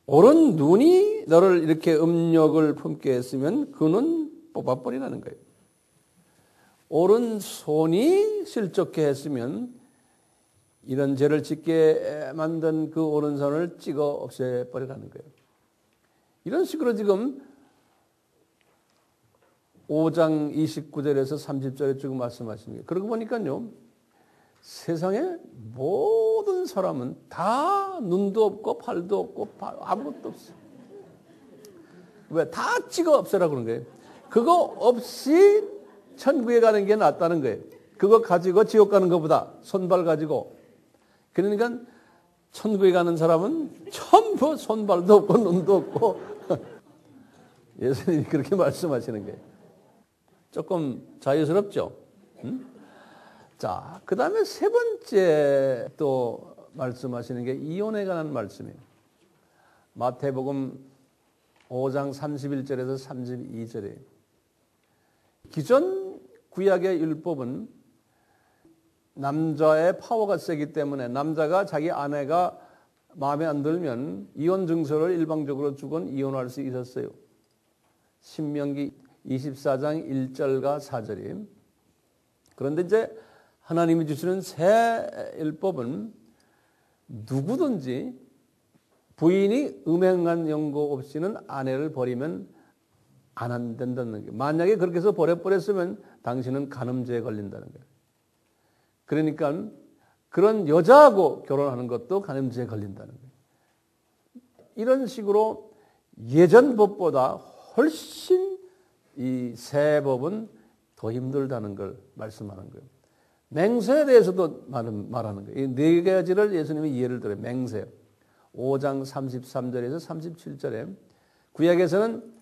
Speaker 1: 오른 눈이 너를 이렇게 음력을 품게 했으면 그 눈 뽑아버리라는 거예요. 오른 손이 실족해 했으면 이런 죄를 짓게 만든 그 오른손을 찍어 없애버리라는 거예요. 이런 식으로 지금 5장 29절에서 30절에 쭉 말씀하십니다. 그러고 보니까요, 세상에 모든 사람은 다 눈도 없고 팔도 없고 아무것도 없어요. 왜? 다 찍어 없애라 그런 거예요. 그거 없이 천국에 가는 게 낫다는 거예요. 그거 가지고 지옥 가는 것보다 손발 가지고. 그러니까 천국에 가는 사람은 전부 손발도 없고 눈도 없고 예수님이 그렇게 말씀하시는 거예요. 조금 자유스럽죠? 응? 자, 그 다음에 세 번째 또 말씀하시는 게 이혼에 관한 말씀이에요. 마태복음 5장 31절에서 32절에 기존 구약의 율법은 남자의 파워가 세기 때문에 남자가 자기 아내가 마음에 안 들면 이혼 증서를 일방적으로 주곤 이혼할 수 있었어요. 신명기 24장 1절과 4절이. 그런데 이제 하나님이 주시는 새 율법은 누구든지 부인이 음행한 연고 없이는 아내를 버리면 안 된다는 거예요. 만약에 그렇게 해서 버렸으면 당신은 간음죄에 걸린다는 거예요. 그러니까 그런 여자하고 결혼하는 것도 간음죄에 걸린다는 거예요. 이런 식으로 예전 법보다 훨씬 이 새 법은 더 힘들다는 걸 말씀하는 거예요. 맹세에 대해서도 말하는 거예요. 이 네 가지를 예수님이 예를 들어요. 맹세. 5장 33절에서 37절에 구약에서는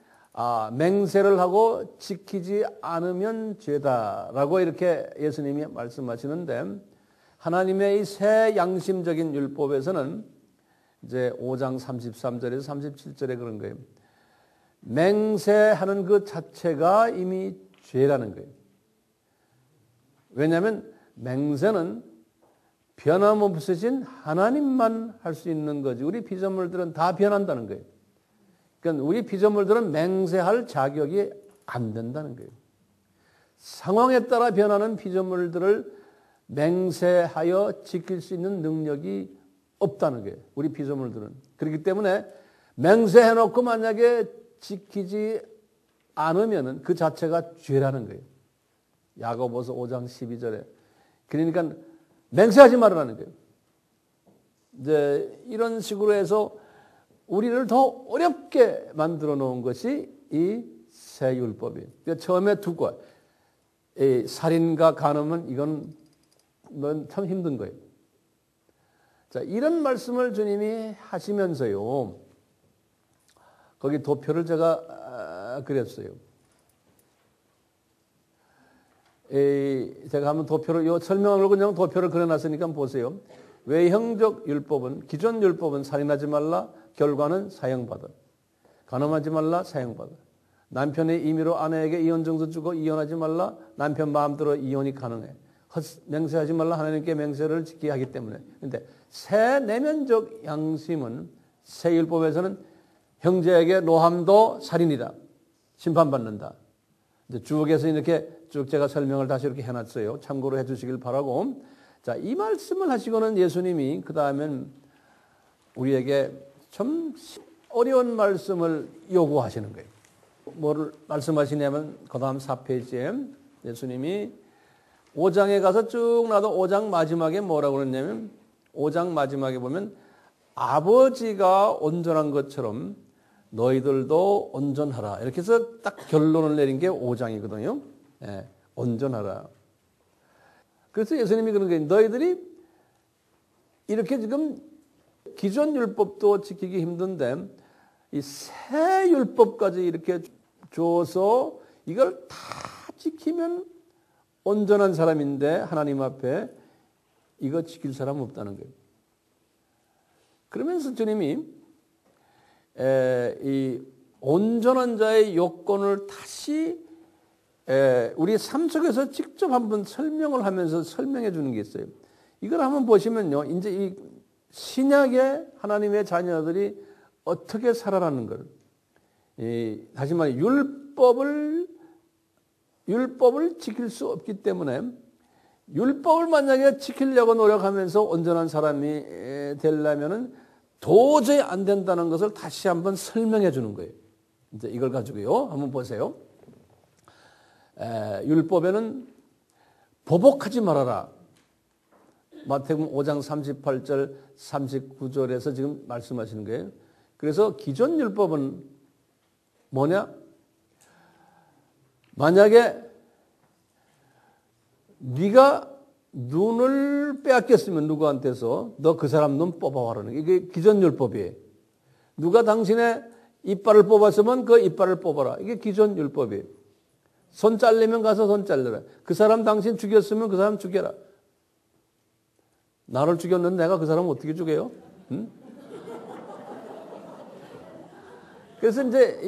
Speaker 1: 맹세를 하고 지키지 않으면 죄다라고 이렇게 예수님이 말씀하시는데 하나님의 이 새 양심적인 율법에서는 이제 5장 33절에서 37절에 그런 거예요. 맹세하는 그 자체가 이미 죄라는 거예요. 왜냐하면 맹세는 변함없으신 하나님만 할 수 있는 거지 우리 피조물들은 다 변한다는 거예요. 그러니까 우리 피조물들은 맹세할 자격이 안 된다는 거예요. 상황에 따라 변하는 피조물들을 맹세하여 지킬 수 있는 능력이 없다는 거예요. 우리 피조물들은. 그렇기 때문에 맹세해놓고 만약에 지키지 않으면 그 자체가 죄라는 거예요. 야고보서 5장 12절에. 그러니까 맹세하지 말라는 거예요. 이제 이런 식으로 해서 우리를 더 어렵게 만들어 놓은 것이 이 새 율법이에요. 그러니까 처음에 두 것, 살인과 간음은 이건 참 힘든 거예요. 자, 이런 말씀을 주님이 하시면서요. 거기 도표를 제가 그렸어요. 제가 한번 도표를, 설명을 그냥 도표를 그려놨으니까 보세요. 외형적 율법은, 기존 율법은 살인하지 말라, 결과는 사형받아. 간음하지 말라, 사형받아. 남편의 임의로 아내에게 이혼 증서 주고 이혼하지 말라. 남편 마음대로 이혼이 가능해. 맹세하지 말라. 하나님께 맹세를 지켜야 하기 때문에. 그런데 새 내면적 양심은 새 율법에서는 형제에게 노함도 살인이다. 심판받는다. 이제 주옥에서 이렇게 쭉 제가 설명을 다시 이렇게 해놨어요. 참고로 해주시길 바라고. 자, 이 말씀을 하시고는 예수님이 그 다음엔 우리에게 참 어려운 말씀을 요구하시는 거예요. 뭐를 말씀하시냐면 그 다음 4페이지에 예수님이 5장에 가서 쭉 나도 5장 마지막에 뭐라고 그랬냐면 5장 마지막에 보면 아버지가 온전한 것처럼 너희들도 온전하라. 이렇게 해서 딱 결론을 내린 게 5장이거든요. 예, 온전하라. 그래서 예수님이 그런 거예요. 너희들이 이렇게 지금 기존 율법도 지키기 힘든데 이 새 율법까지 이렇게 줘서 이걸 다 지키면 온전한 사람인데 하나님 앞에 이거 지킬 사람 없다는 거예요. 그러면서 주님이 이 온전한 자의 요건을 다시 우리 삶 속에서 직접 한번 설명을 하면서 설명해 주는 게 있어요. 이걸 한번 보시면요. 이제 이 신약의 하나님의 자녀들이 어떻게 살아라는 걸. 다시 말해 율법을 지킬 수 없기 때문에 율법을 만약에 지키려고 노력하면서 온전한 사람이 되려면은 도저히 안 된다는 것을 다시 한번 설명해 주는 거예요. 이제 이걸 가지고요. 한번 보세요. 율법에는 보복하지 말아라. 마태복음 5장 38절 39절에서 지금 말씀하시는 거예요. 그래서 기존 율법은 뭐냐? 만약에 네가 눈을 빼앗겼으면 누구한테서 너 그 사람 눈 뽑아와라는 게 이게 기존 율법이에요. 누가 당신의 이빨을 뽑았으면 그 이빨을 뽑아라. 이게 기존 율법이에요. 손 잘리면 가서 손 잘라라. 그 사람 당신 죽였으면 그 사람 죽여라. 나를 죽였는데 내가 그 사람을 어떻게 죽여요? 응? 그래서 이제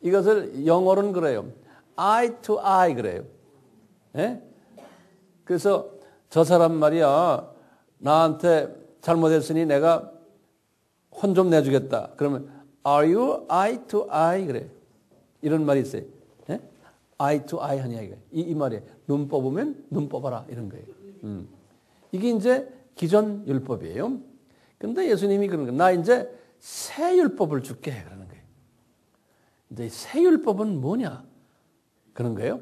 Speaker 1: 이것을 영어로는 그래요. eye to eye 그래요. 예? 그래서 저 사람 말이야 나한테 잘못했으니 내가 혼 좀 내주겠다. 그러면 are you eye to eye 그래. 이런 말이 있어요. 예? eye to eye 하냐 이거. 이 말이에요. 눈 뽑으면 눈 뽑아라 이런 거예요. 이게 이제 기존 율법이에요. 근데 예수님이 그러는 거예요. 나 이제 새 율법을 줄게 그러는 거예요. 이제 새 율법은 뭐냐? 그런 거예요.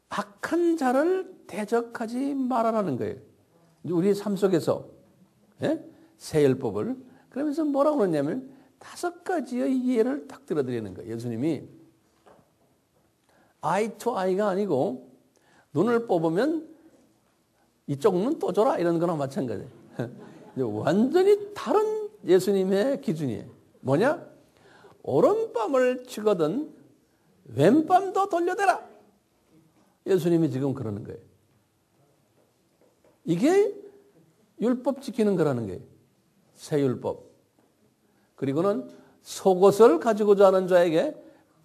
Speaker 1: 악한 자를 대적하지 말아라는 거예요. 우리 삶 속에서 예? 새 율법을 그러면서 뭐라고 그러냐면 5가지의 예를 딱 들어드리는 거예요. 예수님이 eye to eye가 아니고 눈을 뽑으면 이쪽 눈 또 줘라 이런 거랑 마찬가지예요. 완전히 다른 예수님의 기준이에요. 뭐냐? 오른밤을 치거든 왼밤도 돌려대라. 예수님이 지금 그러는 거예요. 이게 율법 지키는 거라는 거예요. 새 율법. 그리고는 속옷을 가지고자 하는 자에게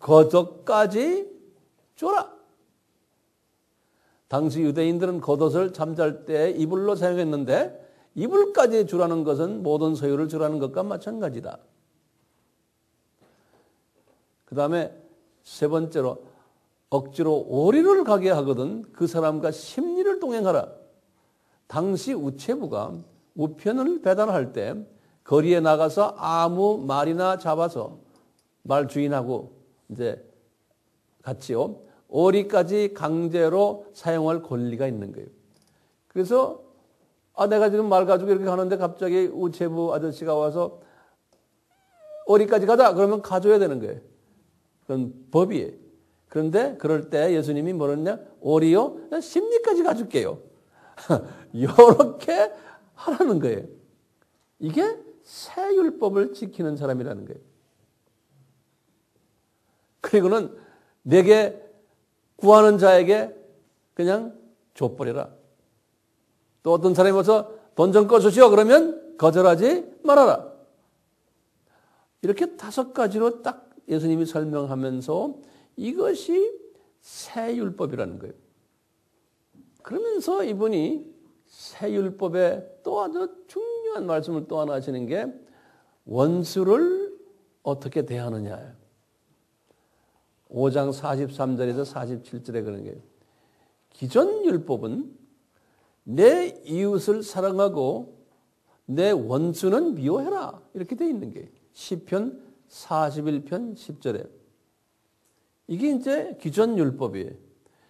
Speaker 1: 겉옷까지 줘라. 당시 유대인들은 겉옷을 잠잘 때 이불로 사용했는데 이불까지 주라는 것은 모든 소유를 주라는 것과 마찬가지다. 그 다음에 세 번째로 억지로 오리를 가게 하거든 그 사람과 심리를 동행하라. 당시 우체부가 우편을 배달할 때 거리에 나가서 아무 말이나 잡아서 말 주인하고 이제 같이요. 오리까지 강제로 사용할 권리가 있는 거예요. 그래서 내가 지금 말 가지고 이렇게 가는데 갑자기 우체부 아저씨가 와서 오리까지 가자 그러면 가줘야 되는 거예요. 그건 법이에요. 그런데 그럴 때 예수님이 뭐랬냐? 오리요? 심리까지 가줄게요. 이렇게 하라는 거예요. 이게 새 율법을 지키는 사람이라는 거예요. 그리고는 내게 구하는 자에게 그냥 줘버려라. 또 어떤 사람이 와서 돈 좀 꺼주시오 그러면 거절하지 말아라. 이렇게 5가지로 딱 예수님이 설명하면서 이것이 새 율법이라는 거예요. 그러면서 이분이 새 율법에 또 아주 중요한 말씀을 또 하나 하시는 게 원수를 어떻게 대하느냐. 5장 43절에서 47절에 그런 게 기존 율법은 내 이웃을 사랑하고 내 원수는 미워해라 이렇게 돼 있는 게 시편 41편 10절에 이게 이제 기존 율법이에요.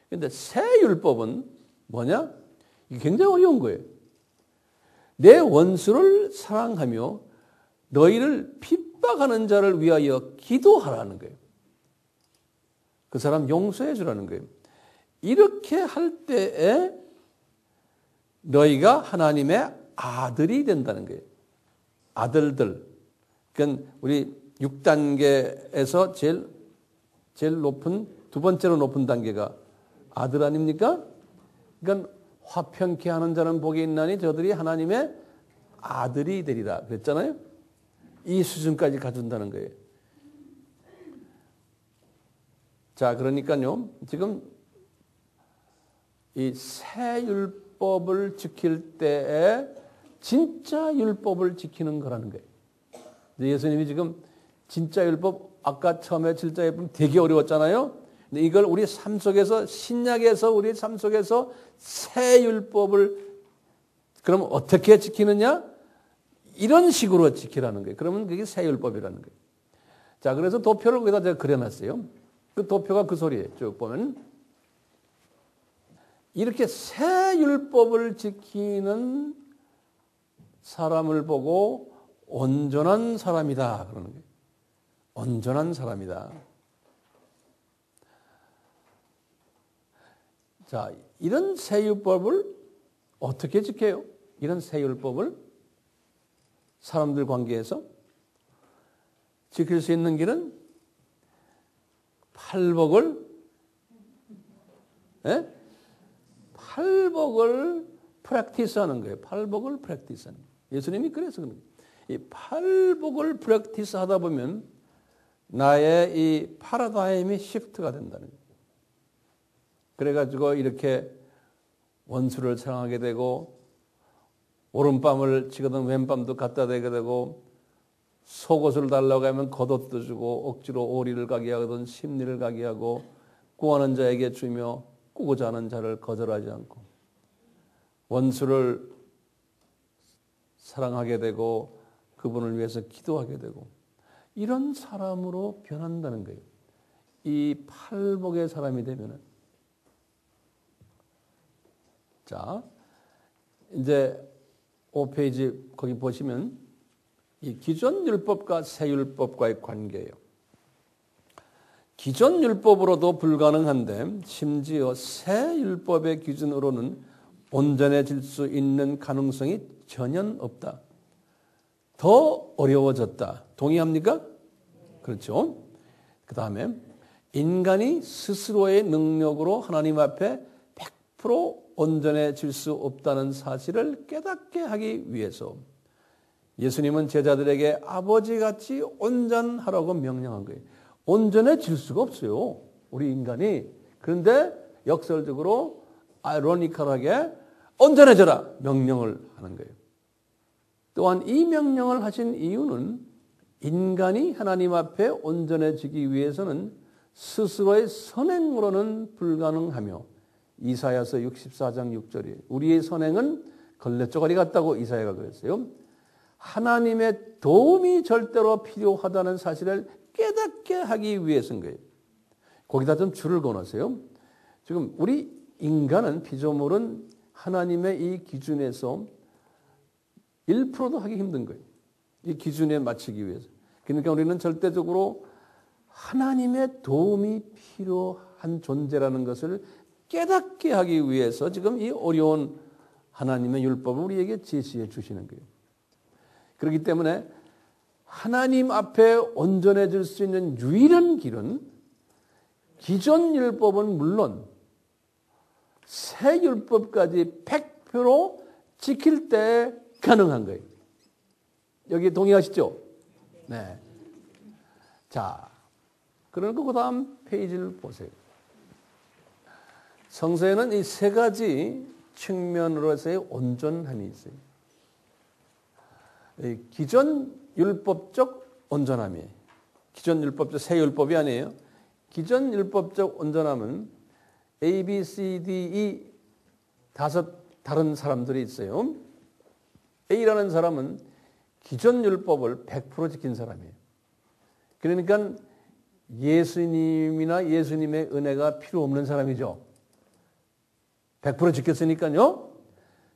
Speaker 1: 그런데 새 율법은 뭐냐? 이게 굉장히 어려운 거예요. 내 원수를 사랑하며 너희를 핍박하는 자를 위하여 기도하라는 거예요. 그 사람 용서해 주라는 거예요. 이렇게 할 때에 너희가 하나님의 아들이 된다는 거예요. 아들들. 그러니까 우리 6단계에서 제일 높은 두 번째로 높은 단계가 아들 아닙니까? 그러니까 화평케 하는 자는 복이 있나니 저들이 하나님의 아들이 되리라 그랬잖아요. 이 수준까지 가준다는 거예요. 자, 그러니까요. 지금 이 새 율법을 지킬 때에 진짜 율법을 지키는 거라는 거예요. 예수님이 지금 진짜 율법 아까 처음에 진짜 율법 되게 어려웠잖아요. 근데 이걸 우리 삶 속에서 신약에서 우리 삶 속에서 새 율법을 그럼 어떻게 지키느냐? 이런 식으로 지키라는 거예요. 그러면 그게 새 율법이라는 거예요. 자, 그래서 도표를 거기다 제가 그려놨어요. 그 도표가 그 소리예요. 쭉 보면 이렇게 새 율법을 지키는 사람을 보고 온전한 사람이다 그러는 거예요. 온전한 사람이다. 자, 이런 새 율법을 어떻게 지켜요? 이런 새 율법을 사람들 관계에서 지킬 수 있는 길은 팔복을 프랙티스하는 거예요. 팔복을 프랙티스하는 거예요. 예수님이 그래서 그런 거예요. 이 팔복을 프랙티스하다 보면 나의 이 파라다임이 시프트가 된다는 거예요. 그래가지고 이렇게 원수를 사랑하게 되고 오른밤을 치거든 왼밤도 갖다 대게 되고 속옷을 달라고 하면 겉옷도 주고 억지로 오리를 가게 하거든 심리를 가게 하고 구하는 자에게 주며 꾸고자 하는 자를 거절하지 않고 원수를 사랑하게 되고 그분을 위해서 기도하게 되고 이런 사람으로 변한다는 거예요. 이 팔복의 사람이 되면은 자 이제 5페이지 거기 보시면 이 기존 율법과 새 율법과의 관계예요. 기존 율법으로도 불가능한데 심지어 새 율법의 기준으로는 온전해질 수 있는 가능성이 전혀 없다. 더 어려워졌다. 동의합니까? 그렇죠. 그 다음에 인간이 스스로의 능력으로 하나님 앞에 100% 온전해질 수 없다는 사실을 깨닫게 하기 위해서 예수님은 제자들에게 아버지같이 온전하라고 명령한 거예요. 온전해질 수가 없어요. 우리 인간이. 그런데 역설적으로 아이러니컬하게 온전해져라 명령을 하는 거예요. 또한 이 명령을 하신 이유는 인간이 하나님 앞에 온전해지기 위해서는 스스로의 선행으로는 불가능하며 이사야서 64장 6절이에요. 우리의 선행은 걸레쪼가리 같다고 이사야가 그랬어요. 하나님의 도움이 절대로 필요하다는 사실을 깨닫게 하기 위해서인 거예요. 거기다 좀 줄을 그어놓으세요. 지금 우리 인간은 피조물은 하나님의 이 기준에서 1%도 하기 힘든 거예요. 이 기준에 맞추기 위해서. 그러니까 우리는 절대적으로 하나님의 도움이 필요한 존재라는 것을 깨닫게 하기 위해서 지금 이 어려운 하나님의 율법을 우리에게 제시해 주시는 거예요. 그렇기 때문에 하나님 앞에 온전해질 수 있는 유일한 길은 기존 율법은 물론 새 율법까지 100% 지킬 때 가능한 거예요. 여기 동의하시죠? 네. 자, 그러니까 그 다음 페이지를 보세요. 성서에는 이 세 가지 측면으로서의 온전함이 있어요. 기존 율법적 온전함이에요. 기존 율법적 새 율법이 아니에요. 기존 율법적 온전함은 A, B, C, D, E 다섯 다른 사람들이 있어요. A라는 사람은 기존 율법을 100% 지킨 사람이에요. 그러니까 예수님이나 예수님의 은혜가 필요 없는 사람이죠. 100% 지켰으니까요.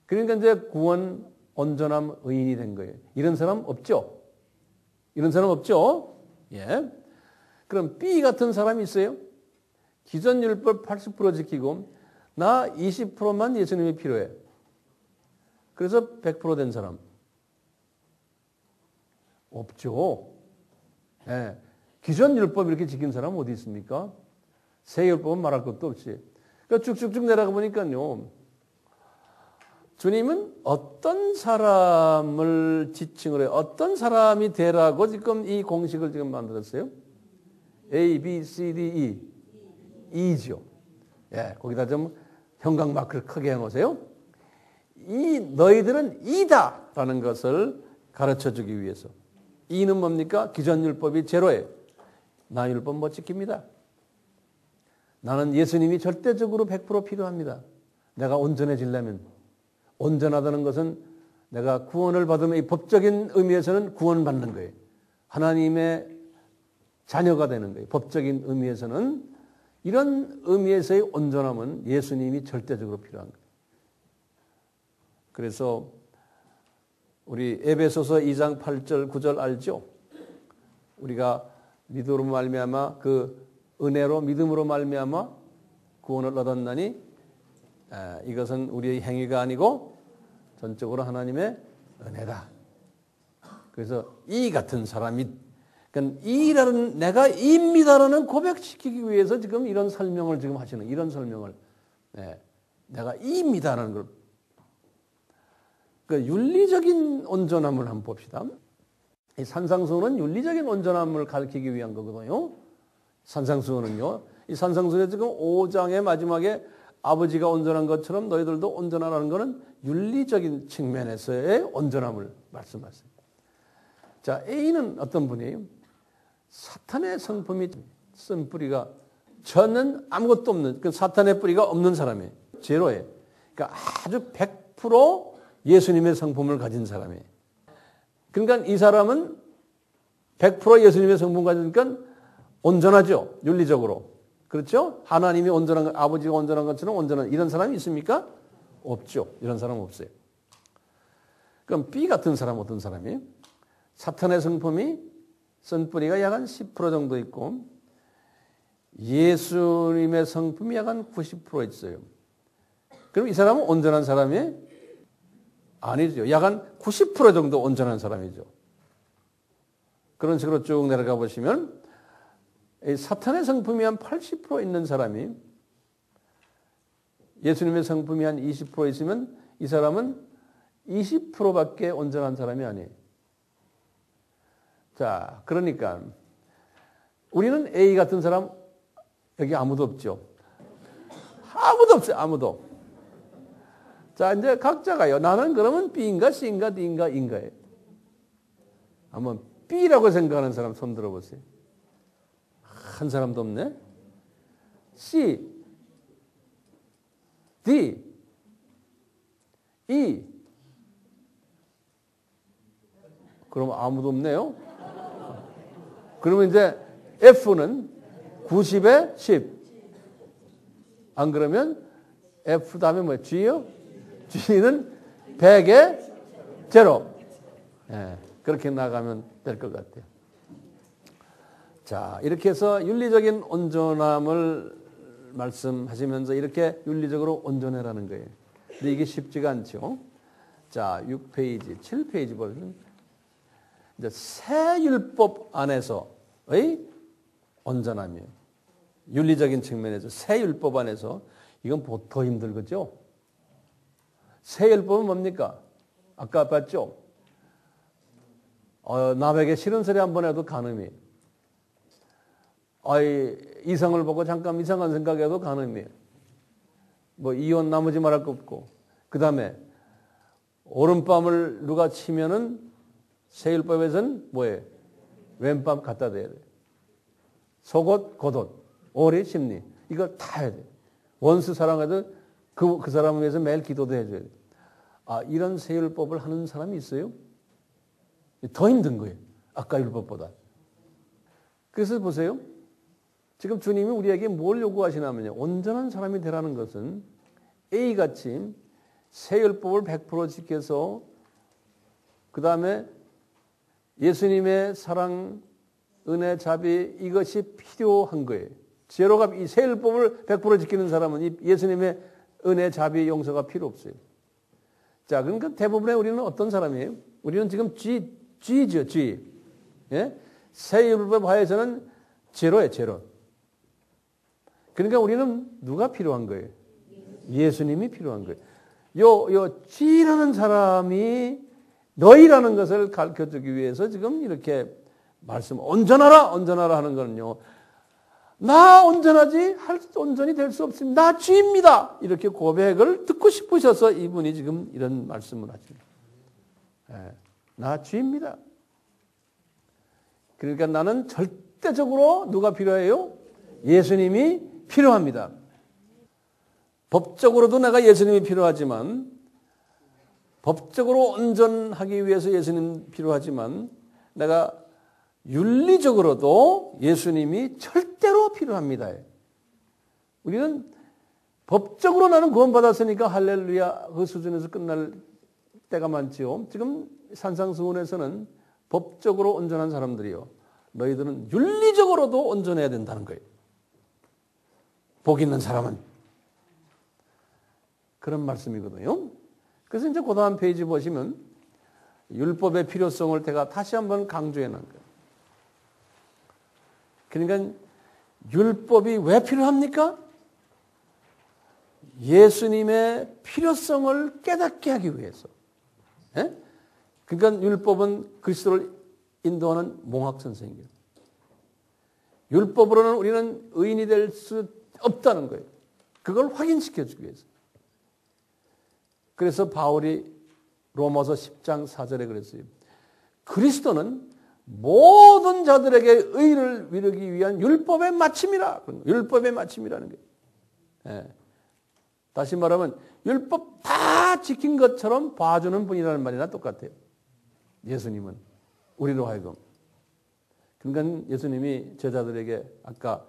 Speaker 1: 그러니까 이제 구원, 온전함, 의인이 된 거예요. 이런 사람 없죠? 이런 사람 없죠? 예. 그럼 B 같은 사람이 있어요? 기존 율법 80% 지키고 나 20%만 예수님이 필요해. 그래서 100% 된 사람. 없죠. 예. 기존 율법 이렇게 지킨 사람 어디 있습니까? 새 율법은 말할 것도 없지. 그러니까 쭉쭉쭉 내려가 보니까요. 주님은 어떤 사람을 지칭을 해요? 어떤 사람이 되라고 지금 이 공식을 지금 만들었어요? A, B, C, D, E. E죠. 예, 거기다 좀 형광 마크를 크게 해놓으세요. 이 너희들은 이다라는 것을 가르쳐주기 위해서. 이는 뭡니까? 기존 율법이 제로예요. 나 율법 못 지킵니다. 나는 예수님이 절대적으로 100% 필요합니다. 내가 온전해지려면. 온전하다는 것은 내가 구원을 받으면 이 법적인 의미에서는 구원받는 거예요. 하나님의 자녀가 되는 거예요. 법적인 의미에서는 이런 의미에서의 온전함은 예수님이 절대적으로 필요한 거예요. 그래서 우리 에베소서 2장 8절 9절 알죠? 우리가 믿음으로 말미암아 그 은혜로 믿음으로 말미암아 구원을 얻었나니 이것은 우리의 행위가 아니고 전적으로 하나님의 은혜다. 그래서 이 같은 사람이 그러니까 이라는 내가 이입니다라는 고백시키기 위해서 지금 이런 설명을 지금 하시는 이런 설명을 내가 이입니다라는 걸 그 윤리적인 온전함을 한번 봅시다. 이 산상수훈은 윤리적인 온전함을 가르치기 위한 거거든요. 산상수훈은요. 이 산상수훈에 지금 5장의 마지막에 아버지가 온전한 것처럼 너희들도 온전하라는 것은 윤리적인 측면에서의 온전함을 말씀하세요. 자, A는 어떤 분이에요? 사탄의 성품이 쓴 뿌리가 저는 아무것도 없는 그 사탄의 뿌리가 없는 사람이에요. 제로예요. 그러니까 아주 100% 예수님의 성품을 가진 사람이에요. 그러니까 이 사람은 100% 예수님의 성품 가지니까 온전하죠. 윤리적으로. 그렇죠? 하나님이 온전한 것, 아버지가 온전한 것처럼 온전한 이런 사람이 있습니까? 없죠. 이런 사람 없어요. 그럼 B 같은 사람 어떤 사람이에요? 사탄의 성품이 쓴 뿌리가 약 한 10% 정도 있고 예수님의 성품이 약 한 90% 있어요. 그럼 이 사람은 온전한 사람이에요? 아니죠. 약 한 90% 정도 온전한 사람이죠. 그런 식으로 쭉 내려가 보시면 사탄의 성품이 한 80% 있는 사람이 예수님의 성품이 한 20% 있으면 이 사람은 20%밖에 온전한 사람이 아니에요. 자, 그러니까 우리는 A 같은 사람 여기 아무도 없죠. 아무도 없어요. 아무도. 자, 이제 각자가요. 나는 그러면 B인가 C인가 D인가 E인가예요. 한번 B라고 생각하는 사람 손 들어보세요. 한 사람도 없네. C, D, E. 그럼 아무도 없네요. 그러면 이제 F는 90에 10. 안 그러면 F 다음에 뭐예요? G요? G는 100에 0. 예, 그렇게 나가면 될 것 같아요. 자, 이렇게 해서 윤리적인 온전함을 말씀하시면서 이렇게 윤리적으로 온전해라는 거예요. 근데 이게 쉽지가 않죠. 자, 6페이지, 7페이지 보면 이제 새 율법 안에서의 온전함이에요. 윤리적인 측면에서 새 율법 안에서 이건 더 힘들겠죠. 새 율법은 뭡니까? 아까 봤죠? 남에게 싫은 소리 한 번 해도 간음이에요. 이성을 보고 잠깐 이상한 생각해도 간음이에요. 뭐 이혼 나머지 말할 거 없고. 그 다음에 오른밤을 누가 치면은 세율법에서는 뭐예요? 왼밤 갖다 대야 돼요. 속옷, 겉옷, 오리, 심리. 이걸 다 해야 돼요. 원수 사랑해도 그 사람을 위해서 매일 기도도 해줘야 돼요. 이런 세율법을 하는 사람이 있어요? 더 힘든 거예요. 아까 율법보다. 그래서 보세요. 지금 주님이 우리에게 뭘 요구하시냐면요. 온전한 사람이 되라는 것은 A같이 세율법을 100% 지켜서 그 다음에 예수님의 사랑, 은혜, 자비 이것이 필요한 거예요. 제로가 이 세율법을 100% 지키는 사람은 이 예수님의 은혜, 자비, 용서가 필요 없어요. 자, 그러니까 대부분의 우리는 어떤 사람이에요? 우리는 지금 G죠, G. 예? 세율법 하에서는 제로예요, 제로. 그러니까 우리는 누가 필요한 거예요? 예수님이 필요한 거예요. 요 G라는 사람이 너희라는 것을 가르쳐주기 위해서 지금 이렇게 온전하라 하는 거는요. 나 온전하지? 온전히 될 수 없습니다. 나 G입니다. 이렇게 고백을 듣고 싶으셔서 이분이 지금 이런 말씀을 하십니다. 나 G입니다. 그러니까 나는 절대적으로 누가 필요해요? 예수님이 필요합니다. 법적으로도 내가 예수님이 필요하지만 법적으로 온전하기 위해서 예수님 필요하지만 내가 윤리적으로도 예수님이 절대로 필요합니다. 우리는 법적으로 나는 구원받았으니까 할렐루야 그 수준에서 끝날 때가 많지요. 지금 산상수훈에서는 법적으로 온전한 사람들이요. 너희들은 윤리적으로도 온전해야 된다는 거예요. 복 있는 사람은. 그런 말씀이거든요. 그래서 이제 그 다음 페이지 보시면 율법의 필요성을 제가 다시 한번 강조해 놓은 거예요. 그러니까 율법이 왜 필요합니까? 예수님의 필요성을 깨닫게 하기 위해서. 예? 그러니까 율법은 그리스도를 인도하는 몽학 선생이에요. 율법으로는 우리는 의인이 될 수 없다는 거예요. 그걸 확인시켜주기 위해서. 그래서 바울이 로마서 10장 4절에 그랬어요. 그리스도는 모든 자들에게 의를 이루기 위한 율법의 마침이라. 율법의 마침이라는 거예요. 예. 다시 말하면 율법 다 지킨 것처럼 봐주는 분이라는 말이나 똑같아요. 예수님은 우리로 하여금. 그러니까 예수님이 제자들에게 아까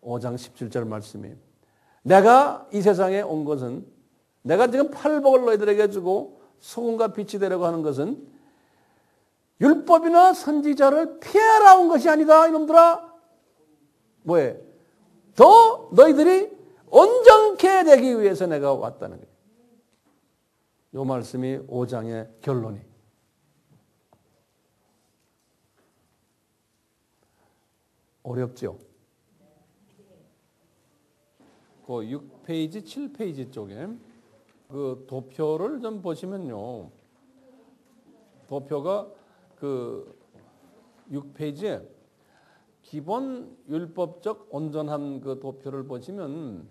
Speaker 1: 5장 17절 말씀이에요. 내가 이 세상에 온 것은 내가 지금 팔복을 너희들에게 주고 소금과 빛이 되려고 하는 것은 율법이나 선지자를 피하러 온 것이 아니다 이놈들아. 뭐해? 더 너희들이 온전케 되기 위해서 내가 왔다는 거예요. 이 말씀이 5장의 결론이. 어렵죠? 그 6페이지, 7페이지 쪽에 그 도표를 좀 보시면요. 도표가 그 6페이지에 기본 율법적 온전한 그 도표를 보시면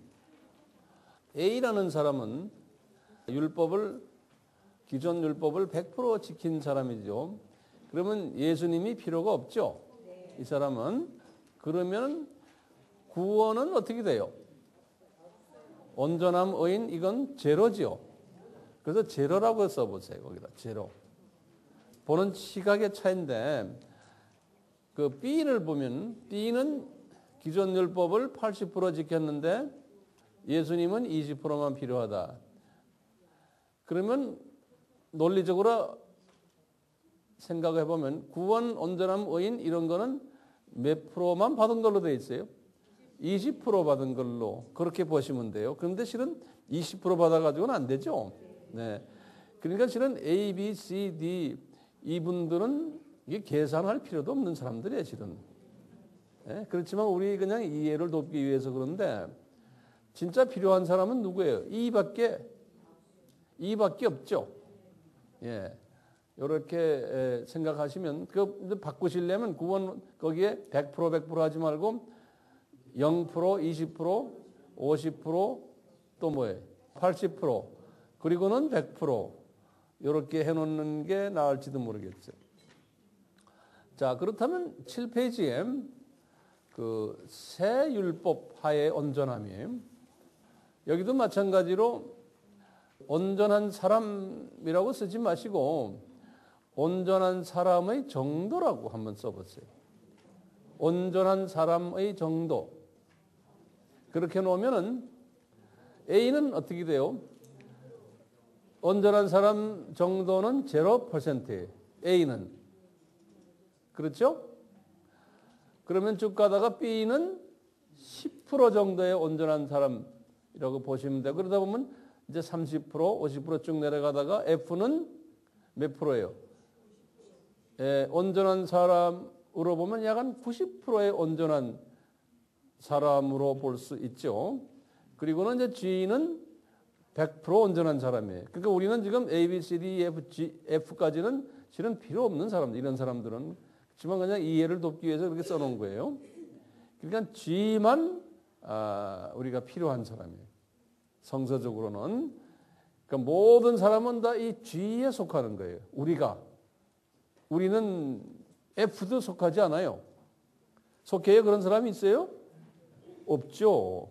Speaker 1: A라는 사람은 기존 율법을 100% 지킨 사람이죠. 그러면 예수님이 필요가 없죠. 이 사람은. 그러면 구원은 어떻게 돼요? 온전함, 의인, 이건 제로지요. 그래서 제로라고 써보세요. 거기다 제로. 보는 시각의 차이인데 그 B를 보면 B는 기존 율법을 80% 지켰는데 예수님은 20%만 필요하다. 그러면 논리적으로 생각해 보면 구원, 온전함, 의인 이런 거는 몇 프로만 받은 걸로 돼 있어요? 20% 받은 걸로 그렇게 보시면 돼요. 그런데 실은 20% 받아가지고는 안 되죠. 네. 그러니까 실은 A, B, C, D 이분들은 이게 계산할 필요도 없는 사람들이에요, 실은. 네. 그렇지만 우리 그냥 이해를 돕기 위해서 그런데 진짜 필요한 사람은 누구예요? 이밖에 없죠. 예. 이렇게 생각하시면 그 바꾸시려면 구원 거기에 100% 하지 말고 0%, 20%, 50%또 뭐예요? 80%. 그리고는 100%. 이렇게 해놓는 게 나을지도 모르겠어요. 자, 그렇다면 7페이지에 그 새 율법 하에 온전함이 여기도 마찬가지로 온전한 사람이라고 쓰지 마시고 온전한 사람의 정도라고 한번 써보세요. 온전한 사람의 정도. 그렇게 놓으면은 A는 어떻게 돼요? 온전한 사람 정도는 0%예요. A는. 그렇죠? 그러면 쭉 가다가 B는 10% 정도의 온전한 사람이라고 보시면 돼요. 그러다 보면 이제 30%, 50% 쭉 내려가다가 F는 몇 프로예요? 온전한 사람으로 보면 약 한 90%의 온전한 사람으로 볼 수 있죠. 그리고는 이제 G는 100% 온전한 사람이에요. 그러니까 우리는 지금 A, B, C, D, F, G, F까지는 실은 필요 없는 사람들, 이런 사람들은. 그렇지만 그냥 이해를 돕기 위해서 그렇게 써놓은 거예요. 그러니까 G만 우리가 필요한 사람이에요. 성서적으로는. 그러니까 모든 사람은 다 이 G에 속하는 거예요. 우리는 F도 속하지 않아요. 속해요? 그런 사람이 있어요? 없죠.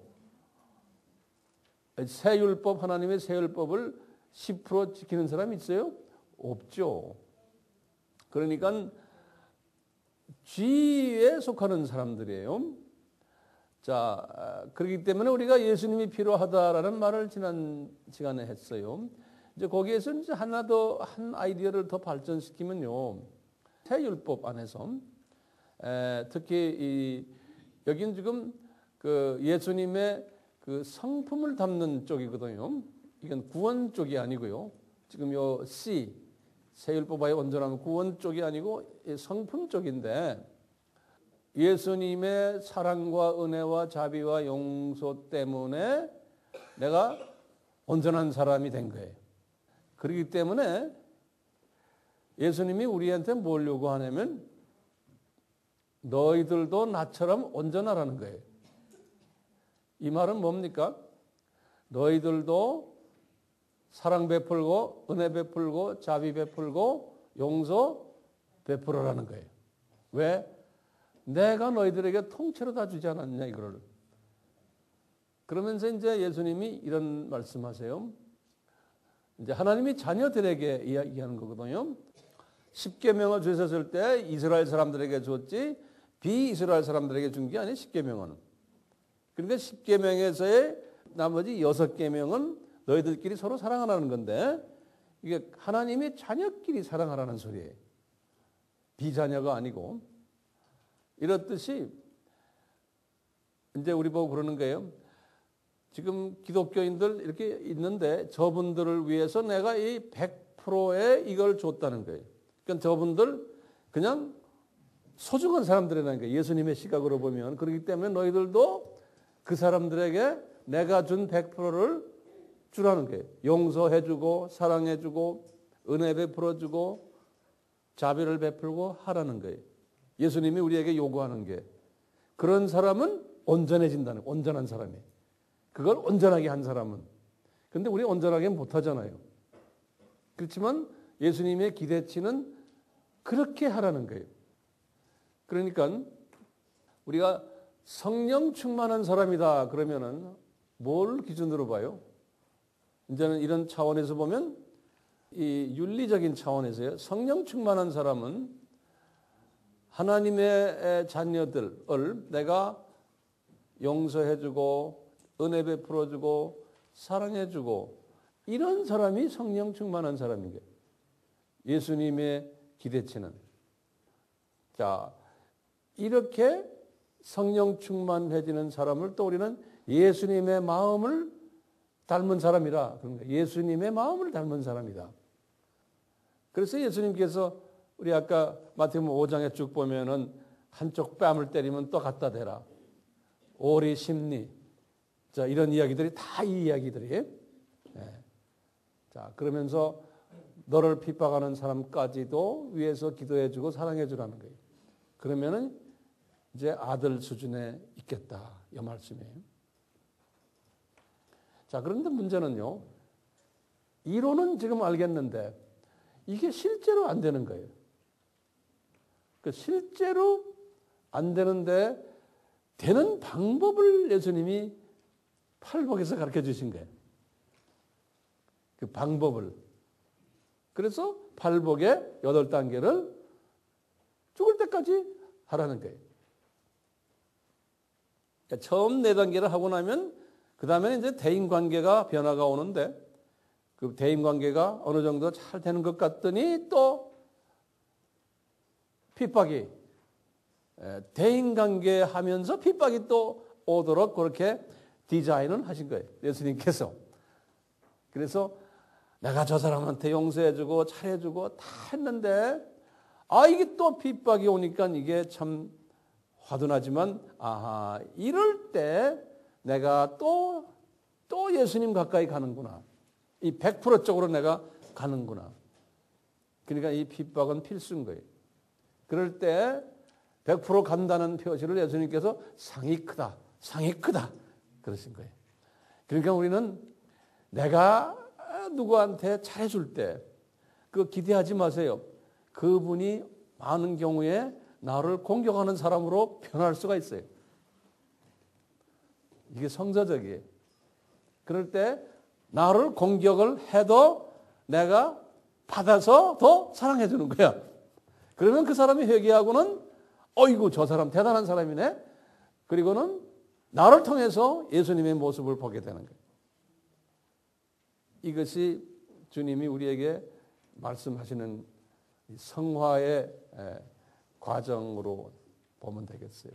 Speaker 1: 새 율법, 하나님의 새 율법을 10% 지키는 사람이 있어요? 없죠. 그러니까 G에 속하는 사람들이에요. 자, 그렇기 때문에 우리가 예수님이 필요하다라는 말을 지난 시간에 했어요. 이제 거기에서 이제 한 아이디어를 더 발전시키면요. 새 율법 안에서 특히 여기는 지금 그 예수님의 그 성품을 담는 쪽이거든요. 이건 구원 쪽이 아니고요. 지금 요 C, 새 율법과의 온전함은 구원 쪽이 아니고 성품 쪽인데 예수님의 사랑과 은혜와 자비와 용서 때문에 내가 온전한 사람이 된 거예요. 그렇기 때문에 예수님이 우리한테 뭘 요구하냐면 너희들도 나처럼 온전하라는 거예요. 이 말은 뭡니까? 너희들도 사랑 베풀고 은혜 베풀고 자비 베풀고 용서 베풀어라는 거예요. 왜? 내가 너희들에게 통째로 다 주지 않았냐 이거를. 그러면서 이제 예수님이 이런 말씀하세요. 이제 하나님이 자녀들에게 이야기하는 거거든요. 10계명을 주셨을 때 이스라엘 사람들에게 줬지 비이스라엘 사람들에게 준 게 아니에요. 10계명은. 그러니까 10계명에서의 나머지 6계명은 너희들끼리 서로 사랑하라는 건데 이게 하나님의 자녀끼리 사랑하라는 소리예요. 비자녀가 아니고. 이렇듯이 이제 우리 보고 그러는 거예요. 지금 기독교인들 이렇게 있는데 저분들을 위해서 내가 이 100%의 이걸 줬다는 거예요. 그러니까 저분들 그냥 소중한 사람들이라는 거예요. 예수님의 시각으로 보면. 그렇기 때문에 너희들도 그 사람들에게 내가 준 100%를 주라는 거예요. 용서해주고 사랑해주고 은혜 베풀어주고 자비를 베풀고 하라는 거예요. 예수님이 우리에게 요구하는 게 그런 사람은 온전해진다는 거예요. 온전한 사람이. 그걸 온전하게 한 사람은. 그런데 우리 온전하게 못하잖아요. 그렇지만 예수님의 기대치는 그렇게 하라는 거예요. 그러니까 우리가 성령 충만한 사람이다 그러면은 뭘 기준으로 봐요? 이제는 이런 차원에서 보면 이 윤리적인 차원에서요. 성령 충만한 사람은 하나님의 자녀들을 내가 용서해주고 은혜 베풀어주고 사랑해주고 이런 사람이 성령 충만한 사람인 거예요. 예수님의 기대치는. 자, 이렇게 성령 충만해지는 사람을 또 우리는 예수님의 마음을 닮은 사람이라 그런 거예요. 예수님의 마음을 닮은 사람이다. 그래서 예수님께서 우리 아까 마태복음 5장에 쭉 보면은 한쪽 뺨을 때리면 또 갖다 대라. 오리 심리. 자, 이런 이야기들이 다 이 이야기들이에요. 네. 자, 그러면서 너를 핍박하는 사람까지도 위해서 기도해주고 사랑해주라는 거예요. 그러면은 이제 아들 수준에 있겠다 이 말씀이에요. 자, 그런데 문제는요. 이론은 지금 알겠는데 이게 실제로 안 되는 거예요. 그 실제로 안 되는데 되는 방법을 예수님이 팔복에서 가르쳐 주신 거예요. 그 방법을. 그래서 팔복의 8단계를 죽을 때까지 하라는 거예요. 그러니까 처음 4단계를 하고 나면 그 다음에 이제 대인관계가 변화가 오는데 그 대인관계가 어느 정도 잘 되는 것 같더니 또 핍박이 대인관계 하면서 핍박이 또 오도록 그렇게 디자인을 하신 거예요. 예수님께서. 그래서 내가 저 사람한테 용서해주고 잘해주고 다 했는데 이게 또 핍박이 오니까 이게 참 화도 나지만 이럴 때 내가 또 예수님 가까이 가는구나. 이 100% 쪽으로 내가 가는구나. 그러니까 이 핍박은 필수인 거예요. 그럴 때 100% 간다는 표시를 예수님께서 상이 크다 그러신 거예요. 그러니까 우리는 내가 누구한테 잘해줄 때 그거 기대하지 마세요. 그분이 많은 경우에 나를 공격하는 사람으로 변할 수가 있어요. 이게 성서적이에요. 그럴 때 나를 공격을 해도 내가 받아서 더 사랑해 주는 거야. 그러면 그 사람이 회개하고는 어이구 저 사람 대단한 사람이네. 그리고는 나를 통해서 예수님의 모습을 보게 되는 거예요. 이것이 주님이 우리에게 말씀하시는 성화의 과정으로 보면 되겠어요.